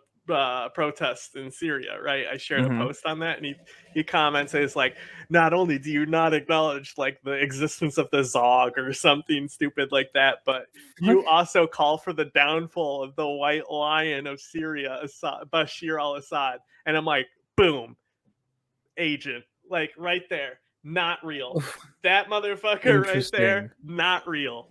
protests in Syria, right? I shared a post on that, and he comments, and it's like, not only do you not acknowledge like the existence of the Zog or something stupid like that, but you also call for the downfall of the white lion of Syria, Bashir al-Assad. And I'm like, boom, agent, like right there. Not real. That motherfucker right there, not real.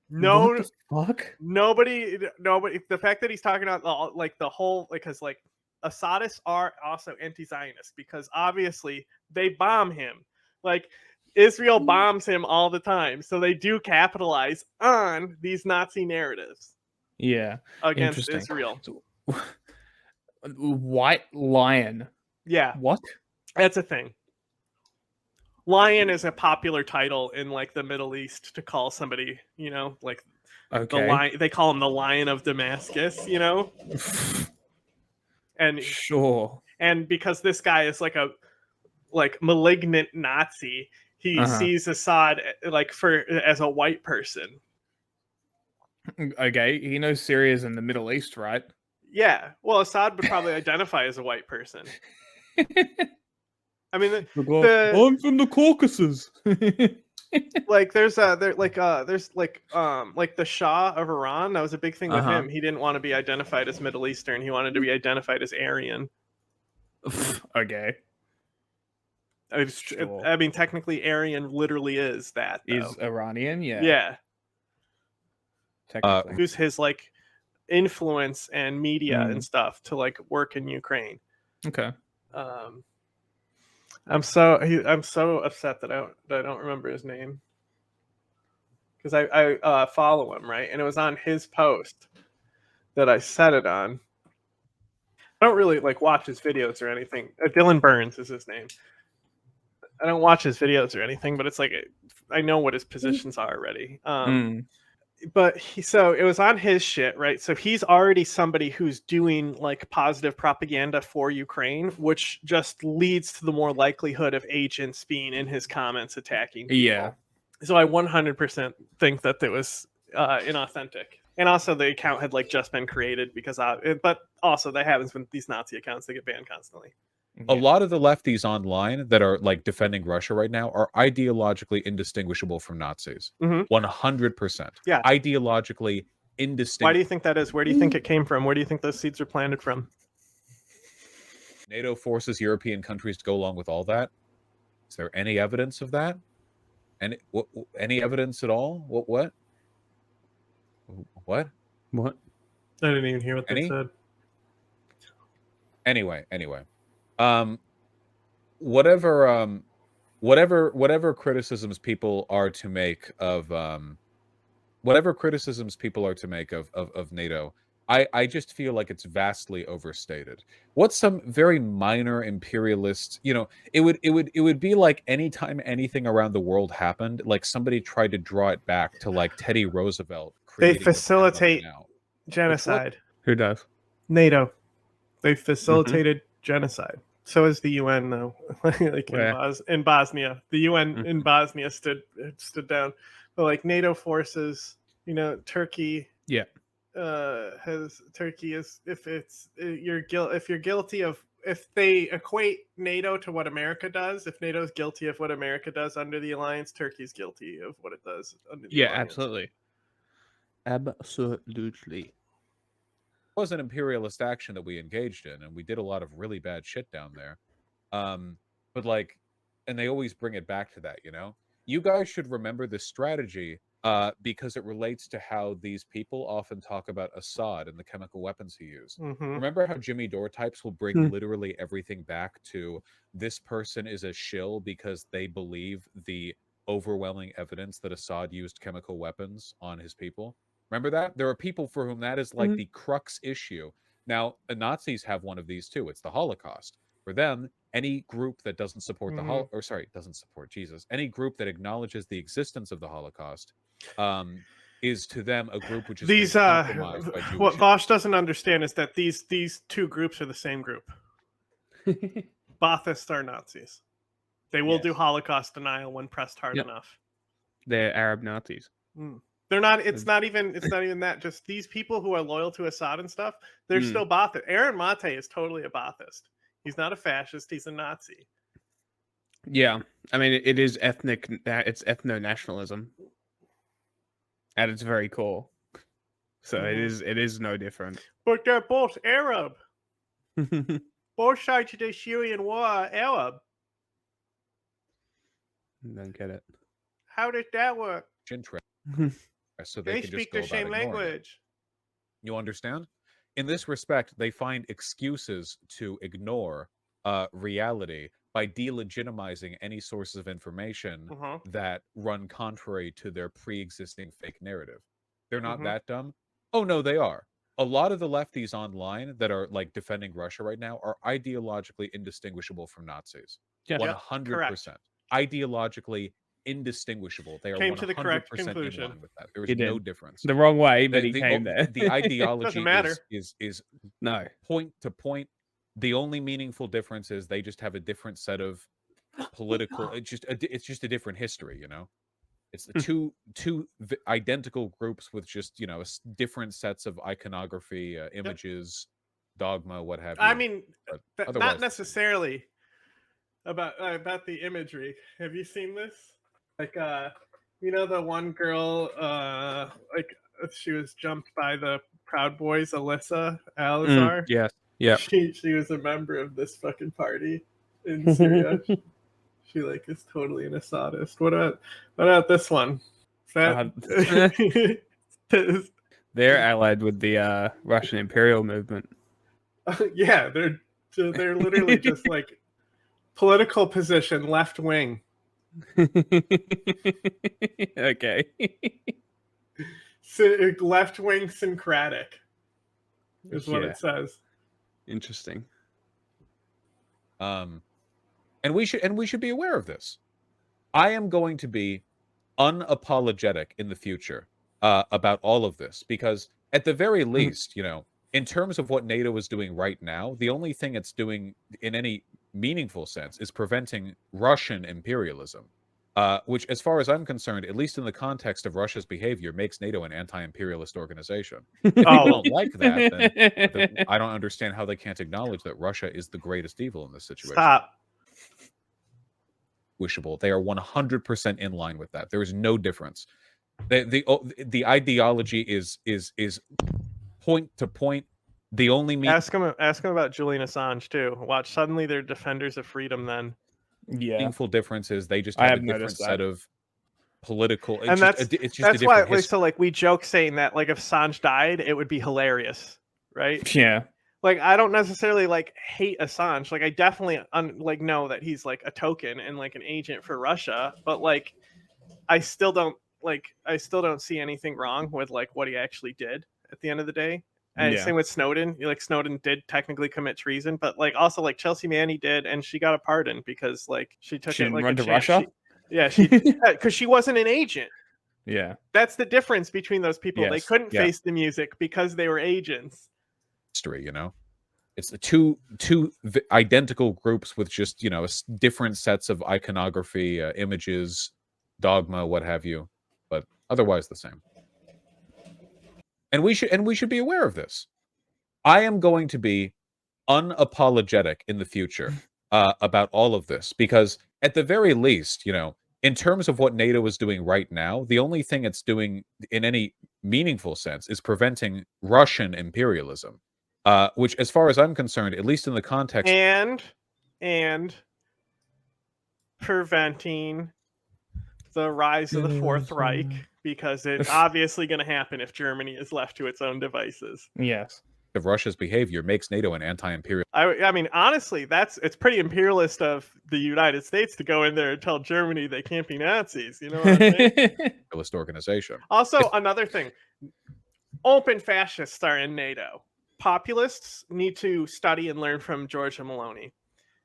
No, what the fuck? Nobody. The fact that he's talking about the whole, because like Assadists are also anti-Zionist, because obviously they bomb him. Like Israel bombs him all the time, so they do capitalize on these Nazi narratives. Yeah, against Israel. So, white lion. Yeah, what? That's a thing. Lion is a popular title in like the Middle East to call somebody, like the lion. They call him the Lion of Damascus, and sure. And because this guy is like a malignant Nazi, he sees Assad as a white person. Okay, he knows Syria's in the Middle East, right? Yeah. Well, Assad would probably identify as a white person. I mean, I'm from the Caucasus. Like there's the Shah of Iran. That was a big thing with him. He didn't want to be identified as Middle Eastern. He wanted to be identified as Aryan. Okay. I mean, technically, Aryan literally is that. Though. Is Iranian? Yeah. Yeah. Technically. Use his like influence and media and stuff to like work in Ukraine. Okay. I'm so upset that I don't remember his name, because I follow him, right, and it was on his post that I said it on. I don't really like watch his videos or anything. Dylan Burns is his name. I don't watch his videos or anything, but it's like I know what his positions are already. But so it was on his shit, right? So he's already somebody who's doing like positive propaganda for Ukraine, which just leads to the more likelihood of agents being in his comments attacking people. Yeah. So I 100% think that it was inauthentic. And also the account had like just been created but also that happens with these Nazi accounts. They get banned constantly. A lot of the lefties online that are like defending Russia right now are ideologically indistinguishable from Nazis. 100%. Yeah. Ideologically indistinguishable. Why do you think that is? Where do you think it came from? Where do you think those seeds were planted from? NATO forces European countries to go along with all that. Is there any evidence of that? Any evidence at all? What? I didn't even hear what they said. Anyway, um, whatever whatever criticisms people are to make of NATO, I just feel like it's vastly overstated. What's some very minor imperialist, it would be like anytime anything around the world happened, like somebody tried to draw it back to like Teddy Roosevelt They creating the facilitate Panama Canal. genocide. Who does? NATO. They facilitated genocide. So is the UN, though. Like Where? in Bosnia, the UN in Mhm. Bosnia stood down. But like NATO forces, Turkey. Yeah. Turkey is if you're guilty of, if they equate NATO to what America does, if NATO is guilty of what America does under the alliance, Turkey's guilty of what it does under the Yeah, alliance. absolutely. Absolutely. Was an imperialist action that we engaged in, and we did a lot of really bad shit down there. But like, and they always bring it back to that, you guys should remember this strategy, because it relates to how these people often talk about Assad and the chemical weapons he used. Mm-hmm. Remember how Jimmy Dore types will bring Hmm. literally everything back to this person is a shill because they believe the overwhelming evidence that Assad used chemical weapons on his people? Remember that? There are people for whom that is like Mhm. the crux issue. Now, the Nazis have one of these too. It's the Holocaust. For them, any group that doesn't support doesn't support Jesus, any group that acknowledges the existence of the Holocaust, is to them a group which has These been compromised by what Jewish. Vosh doesn't understand is that these two groups are the same group. Baathists are Nazis. They will do Yes. Holocaust denial when pressed hard Yep. enough. They're Arab Nazis. They're not. It's not even that. Just these people who are loyal to Assad and stuff. They're still Baathist. Aaron Mate is totally a Baathist. He's not a fascist. He's a Nazi. Yeah, I mean it is ethnic. It's ethno-nationalism at its very core. So it is no different. But they're both Arab. Both sides of the Syrian war are Arab. Don't get it. How did that work? So They can speak just go the same about ignoring it. language. You understand? In this respect, they find excuses to ignore reality by delegitimizing any sources of information that run contrary to their pre-existing fake narrative. They're not that dumb. Oh no, they are. A lot of the lefties online that are like defending Russia right now are ideologically indistinguishable from Nazis. Yeah. 100%. Ideologically indistinguishable. They are Came to the correct 100% in conclusion. line with that. There is He no did. difference. The wrong way, but he The came there. the ideology Doesn't matter. is No. point to point. The only meaningful difference is they just have a different set of political. It's just a different history, It's the two identical groups with just different sets of iconography, images, dogma, what have you. I mean, But otherwise, not necessarily about the imagery. Have you seen this? Like, the one girl, like she was jumped by the Proud Boys, Alyssa Alazar. Yes. Yeah. She was a member of this fucking party in Syria. She like is totally an Assadist. What about this one? Is that They're allied with the Russian imperial movement. yeah, they're literally just like political position left wing. Okay. Left wing syncretic is what it says. Interesting. And we should be aware of this. I am going to be unapologetic in the future about all of this, because at the very least, in terms of what NATO is doing right now, the only thing it's doing in any meaningful sense is preventing Russian imperialism, which, as far as I'm concerned, at least in the context of Russia's behavior, makes NATO an anti-imperialist organization. If you don't like that, then I don't understand how they can't acknowledge that Russia is the greatest evil in this situation. Stop. Wishable. They are 100% in line with that. There is no difference. The ideology is point to point. The only ask him about Julian Assange too. Watch, suddenly they're defenders of freedom. Then meaningful difference is they just have a different set of political. And that's why. So like we joke saying that like if Assange died, it would be hilarious, right? Yeah. like I don't necessarily like hate Assange. Like I definitely like know that he's like a token and like an agent for Russia, but like I still don't see anything wrong with like what he actually did at the end of the day. And Yeah. same with Snowden. Like Snowden did technically commit treason, but like also like Chelsea Manning did, and she got a pardon because like she took She it didn't like run a to chance. Russia? Because she wasn't an agent. Yeah. That's the difference between those people. They Yes. couldn't Yeah. face the music because they were agents. History, you know, it's the two identical groups with just, you know, different sets of iconography, images, dogma, what have you, but otherwise the same. And we should be aware of this. I am going to be unapologetic in the future about all of this, because at the very least, you know, in terms of what NATO is doing right now, the only thing it's doing in any meaningful sense is preventing Russian imperialism, which, as far as I'm concerned, at least in the context, and preventing the rise of the Fourth Reich, because it's obviously going to happen if Germany is left to its own devices. Yes. of Russia's behavior makes NATO an anti-imperial. I mean, honestly, it's pretty imperialist of the United States to go in there and tell Germany they can't be Nazis. You know what I mean? Organization. Also, another thing, open fascists are in NATO. Populists need to study and learn from Giorgia Meloni,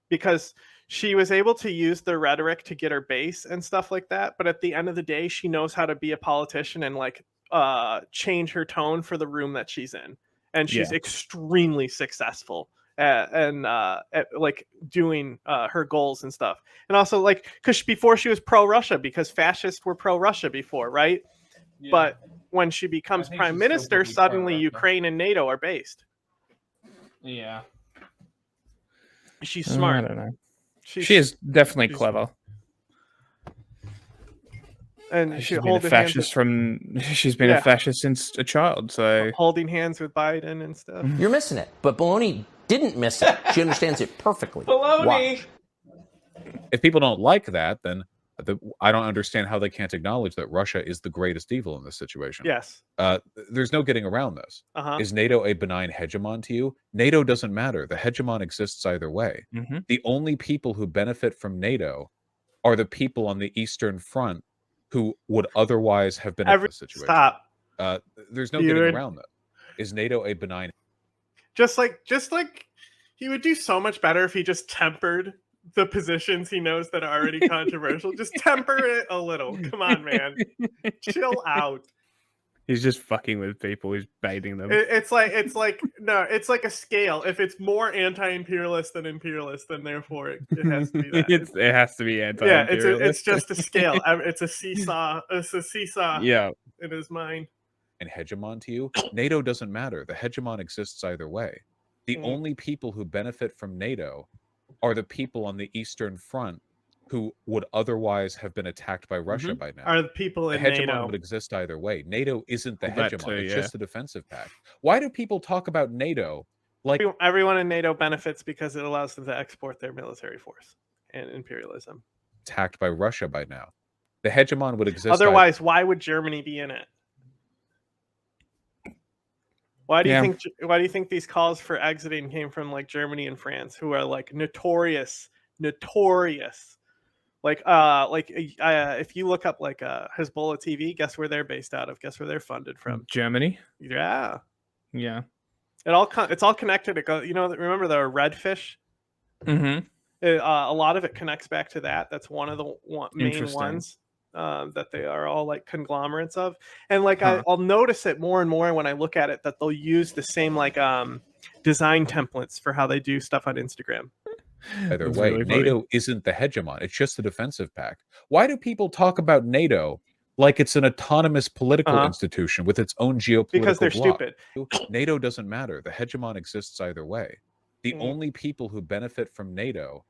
because she was able to use the rhetoric to get her base and stuff like that. But at the end of the day, she knows how to be a politician and like change her tone for the room that she's in. And she's extremely successful at like doing her goals and stuff. And also like, because before she was pro-Russia, because fascists were pro-Russia before, right? Yeah. But when she becomes prime minister, suddenly Ukraine and NATO are based. Yeah. She's smart. I don't know. She is definitely clever. And she's been a fascist she's been a fascist since a child, so holding hands with Biden and stuff. You're missing it, but Meloni didn't miss it. She understands it perfectly. Meloni. If people don't like that, then I don't understand how they can't acknowledge that Russia is the greatest evil in this situation. Yes. There's no getting around this. Is NATO a benign hegemon to you? NATO doesn't matter. The hegemon exists either way. The only people who benefit from NATO are the people on the Eastern Front who would otherwise have been in this situation. Stop. There's no getting around that. Is NATO a benign? Just like he would do so much better if he just tempered the positions he knows that are already controversial. Just temper it a little. Come on, man. Chill out. He's just fucking with people. He's baiting them. It's like a scale. If it's more anti-imperialist than imperialist, then therefore it has to be that. It has to be anti-imperialist. Yeah, it's just a scale. It's a seesaw. It's a seesaw. Yeah. In his mind. And hegemon to you? NATO doesn't matter. The hegemon exists either way. The only people who benefit from NATO are the people on the Eastern Front who would otherwise have been attacked by Russia by now. Are the people in the hegemon NATO would exist either way. NATO isn't the hegemon. It's just a defensive pact. Why do people talk about NATO like everyone in NATO benefits because it allows them to export their military force and imperialism? Attacked by Russia by now. The hegemon would exist. Otherwise, why would Germany be in it? Why do you think these calls for exiting came from like Germany and France, who are like notorious? Like if you look up like Hezbollah TV, guess where they're based out of? Guess where they're funded from? Germany. Yeah. It's all connected. It goes, remember the redfish? A lot of it connects back to that. That's one of the main ones that they are all like conglomerates of. And like I'll notice it more and more when I look at it that they'll use the same like design templates for how they do stuff on Instagram. Either way, really NATO isn't the hegemon. It's just a defensive pact. Why do people talk about NATO like it's an autonomous political institution with its own geopolitical because they're bloc? Stupid. NATO doesn't matter. The hegemon exists either way. The only people who benefit from NATO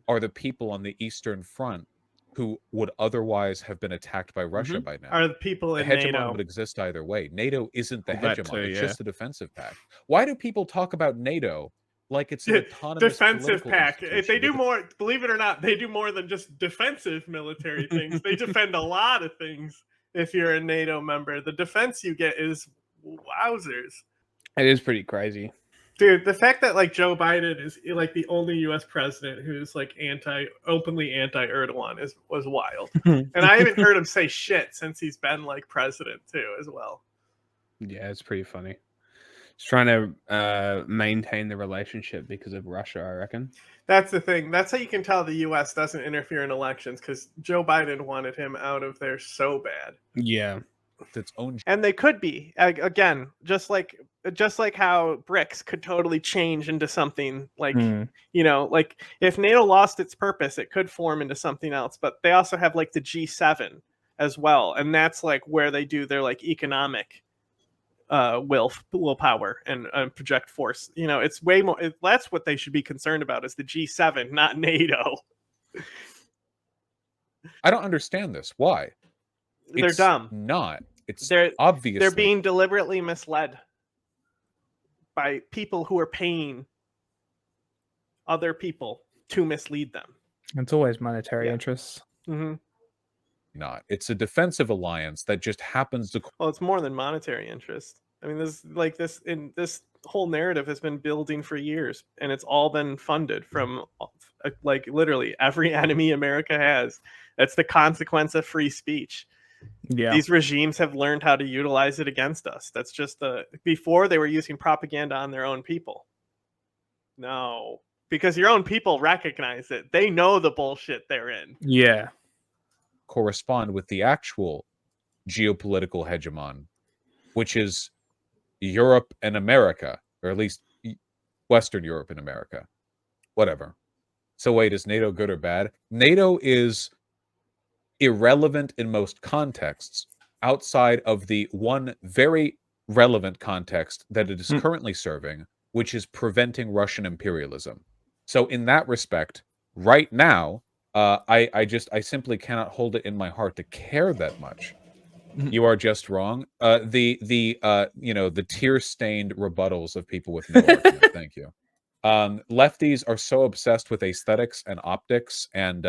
are the people on the Eastern Front who would otherwise have been attacked by Russia by now. Are the people in the hegemon NATO would exist either way. NATO isn't the hegemon. It's just a defensive pact. Why do people talk about NATO like it's an autonomous defensive pact? If they do more, believe it or not, they do more than just defensive military things. They defend a lot of things. If you're a NATO member, the defense you get is wowzers. It is pretty crazy. Dude, the fact that like Joe Biden is like the only U.S. president who's like openly anti-Erdogan was wild, and I haven't heard him say shit since he's been like president too, as well. Yeah, it's pretty funny. He's trying to maintain the relationship because of Russia, I reckon. That's the thing. That's how you can tell the U.S. doesn't interfere in elections, because Joe Biden wanted him out of there so bad. Yeah. Its own And they could be again, just like how BRICS could totally change into something like like if NATO lost its purpose, it could form into something else. But they also have like the G7 as well, and that's like where they do their like economic willpower and project force. It's way more. That's what they should be concerned about, is the G7, not NATO. I don't understand this. Why? They're It's dumb. not. It's They're obviously being deliberately misled by people who are paying other people to mislead them. It's always monetary Yeah. interests. Mm-hmm. not. It's a defensive alliance that just happens to Well, it's more than monetary interest. I mean, this whole narrative has been building for years, and it's all been funded from like literally every enemy America has. That's the consequence of free speech. Yeah. These regimes have learned how to utilize it against us. That's just before they were using propaganda on their own people. No, because your own people recognize it. They know the bullshit they're in. Yeah. correspond with the actual geopolitical hegemon, which is Europe and America, or at least Western Europe and America. Whatever. So wait, is NATO good or bad? NATO is irrelevant in most contexts outside of the one very relevant context that it is currently serving, which is preventing Russian imperialism. So in that respect, right now, I simply cannot hold it in my heart to care that much. You are just wrong. The tear-stained rebuttals of people with no argument. Thank you. Lefties are so obsessed with aesthetics and optics and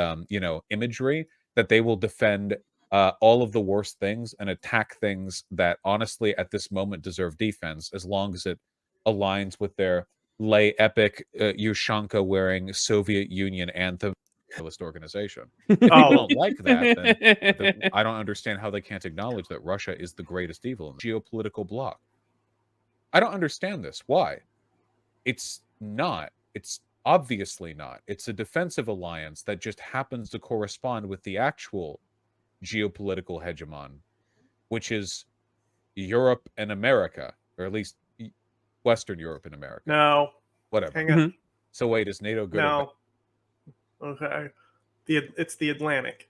imagery that they will defend all of the worst things and attack things that honestly at this moment deserve defense, as long as it aligns with their lay epic Yushanka wearing Soviet Union anthem organization. If you don't like that, then I don't understand how they can't acknowledge that Russia is the greatest evil in the geopolitical bloc. I don't understand this. Why? It's not. It's obviously not. It's a defensive alliance that just happens to correspond with the actual geopolitical hegemon, which is Europe and America, or at least Western Europe and America. No. Whatever. Hang on. So wait, is NATO good? No. Okay. It's the Atlantic.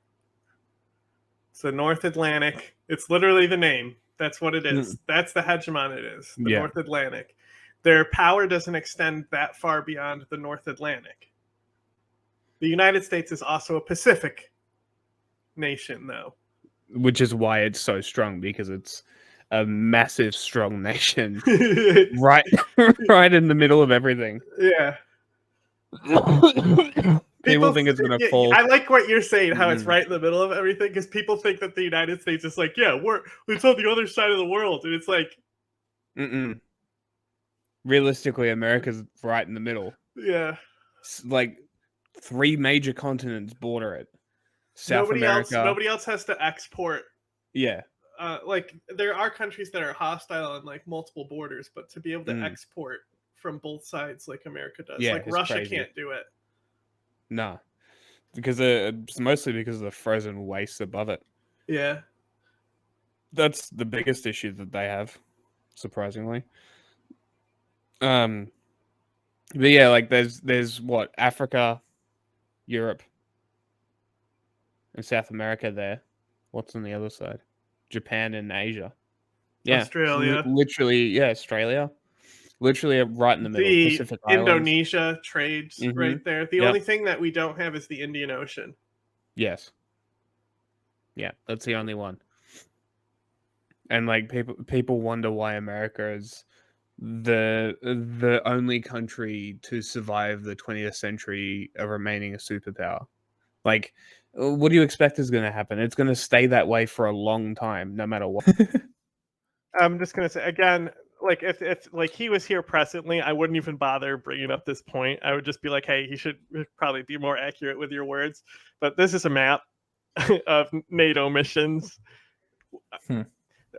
It's the North Atlantic. It's literally the name. That's what it is. That's the hegemon it is. The North Atlantic. Their power doesn't extend that far beyond the North Atlantic. The United States is also a Pacific nation, though. Which is why it's so strong, because it's a massive, strong nation right in the middle of everything. Yeah. People think it's going to fall. I like what you're saying, how it's right in the middle of everything, because people think that the United States is like, yeah, it's on the other side of the world. And it's like... Realistically, America's right in the middle. Yeah. Like 3 major continents border it. South America. Nobody else has to export. Yeah. Like there are countries that are hostile on like multiple borders, but to be able to export from both sides like America does, like Russia can't do it. Nah, because it's mostly because of the frozen wastes above it. Yeah. That's the biggest issue that they have, surprisingly. But yeah, like there's what, Africa, Europe, and South America there. What's on the other side? Japan and Asia. Yeah. Australia. Literally, yeah, Australia. Literally right in the middle. The Pacific Islands. Indonesia trades right there. The only thing that we don't have is the Indian Ocean. Yes. Yeah, that's the only one. And like people wonder why America is the only country to survive the 20th century of remaining a superpower. Like, what do you expect is going to happen? It's going to stay that way for a long time, no matter what. I'm just going to say, again, like if like he was here presently, I wouldn't even bother bringing up this point. I would just be like, hey, he should probably be more accurate with your words. But this is a map of NATO missions.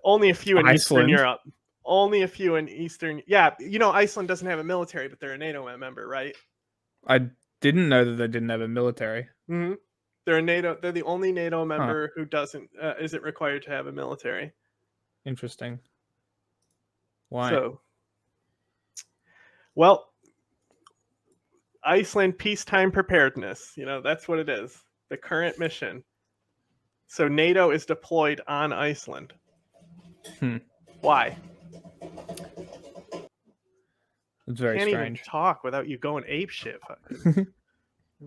Only a few in Eastern Iceland. Europe. Only a few in Eastern. Yeah, Iceland doesn't have a military, but they're a NATO member, right? I didn't know that they didn't have a military. Mm-hmm. They're a NATO. They're the only NATO member who isn't required to have a military. Interesting. Why? So, well, Iceland peacetime preparedness. That's what it is. The current mission. So NATO is deployed on Iceland. Why? It's very Can't strange. even talk without you going ape shit.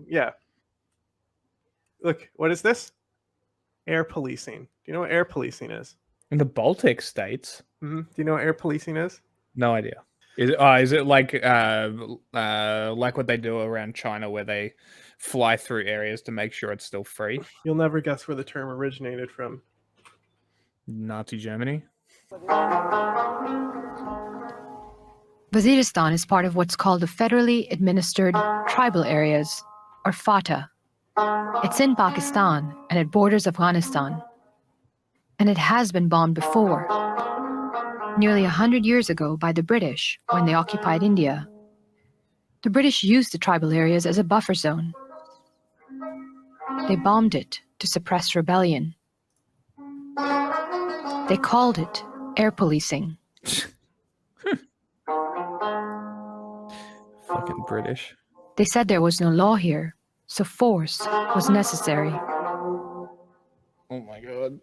Yeah. Look, what is this? Air policing. Do you know what air policing is? In the Baltic states? Do you know what air policing is? No idea. Is it like what they do around China, where they fly through areas to make sure it's still free? You'll never guess where the term originated from. Nazi Germany. Waziristan is part of what's called the Federally Administered Tribal Areas, or FATA. It's in Pakistan and it borders Afghanistan. And it has been bombed before. Nearly 100 years ago by the British when they occupied India. The British used the tribal areas as a buffer zone. They bombed it to suppress rebellion. They called it air policing. Fucking British. They said there was no law here, so force was necessary. Oh my god.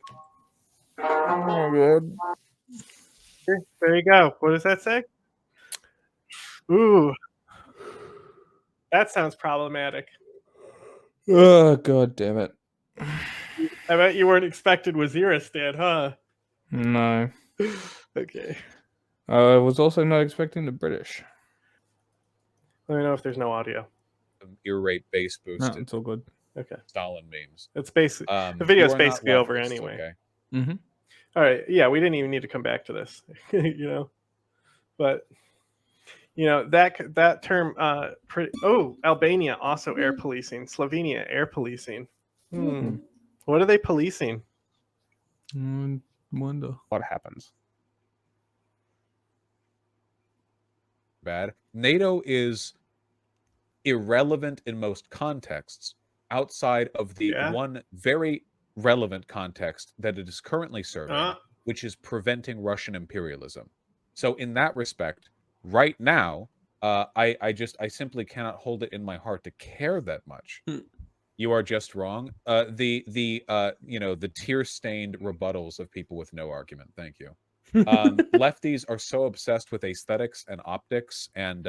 Oh my god. There you go. What does that say? Ooh. That sounds problematic. Oh god damn it. I bet you weren't expected Waziristan, huh? No. Okay. I was also not expecting the British. Let me know if there's no audio. Ear rate base No, boosted it's all good. Okay. Stalin memes. It's basically the You video's are not basically over leftists, anyway. okay? Mm-hmm. All right. Yeah, we didn't even need to come back to this. But that term Albania also air policing, Slovenia air policing. What are they policing? Wonder what happens. Bad. NATO is irrelevant in most contexts outside of the one very relevant context that it is currently serving, which is preventing Russian imperialism. So in that respect, right now, I simply cannot hold it in my heart to care that much. You are just wrong. The tear-stained rebuttals of people with no argument. Thank you. Lefties are so obsessed with aesthetics and optics and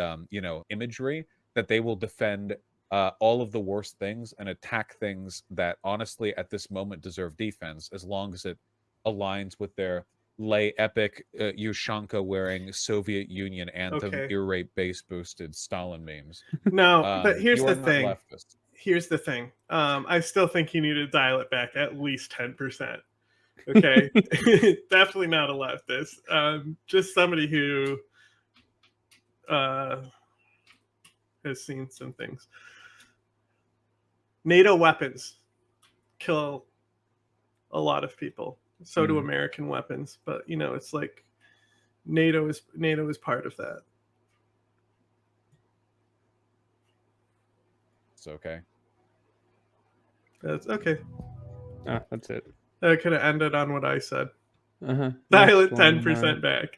imagery that they will defend all of the worst things and attack things that honestly at this moment deserve defense, as long as it aligns with their lay epic Yushanka wearing Soviet Union anthem ear rape bass boosted Stalin memes. No, but here's the thing. Leftist. Here's the thing. I still think you need to dial it back at least 10%. Okay. Definitely not a leftist. Just somebody who has seen some things. NATO weapons kill a lot of people. So do American weapons, but it's like NATO is part of that. It's okay. That's okay. That's it. I could have ended on what I said. Uh-huh. Dial it 10% back.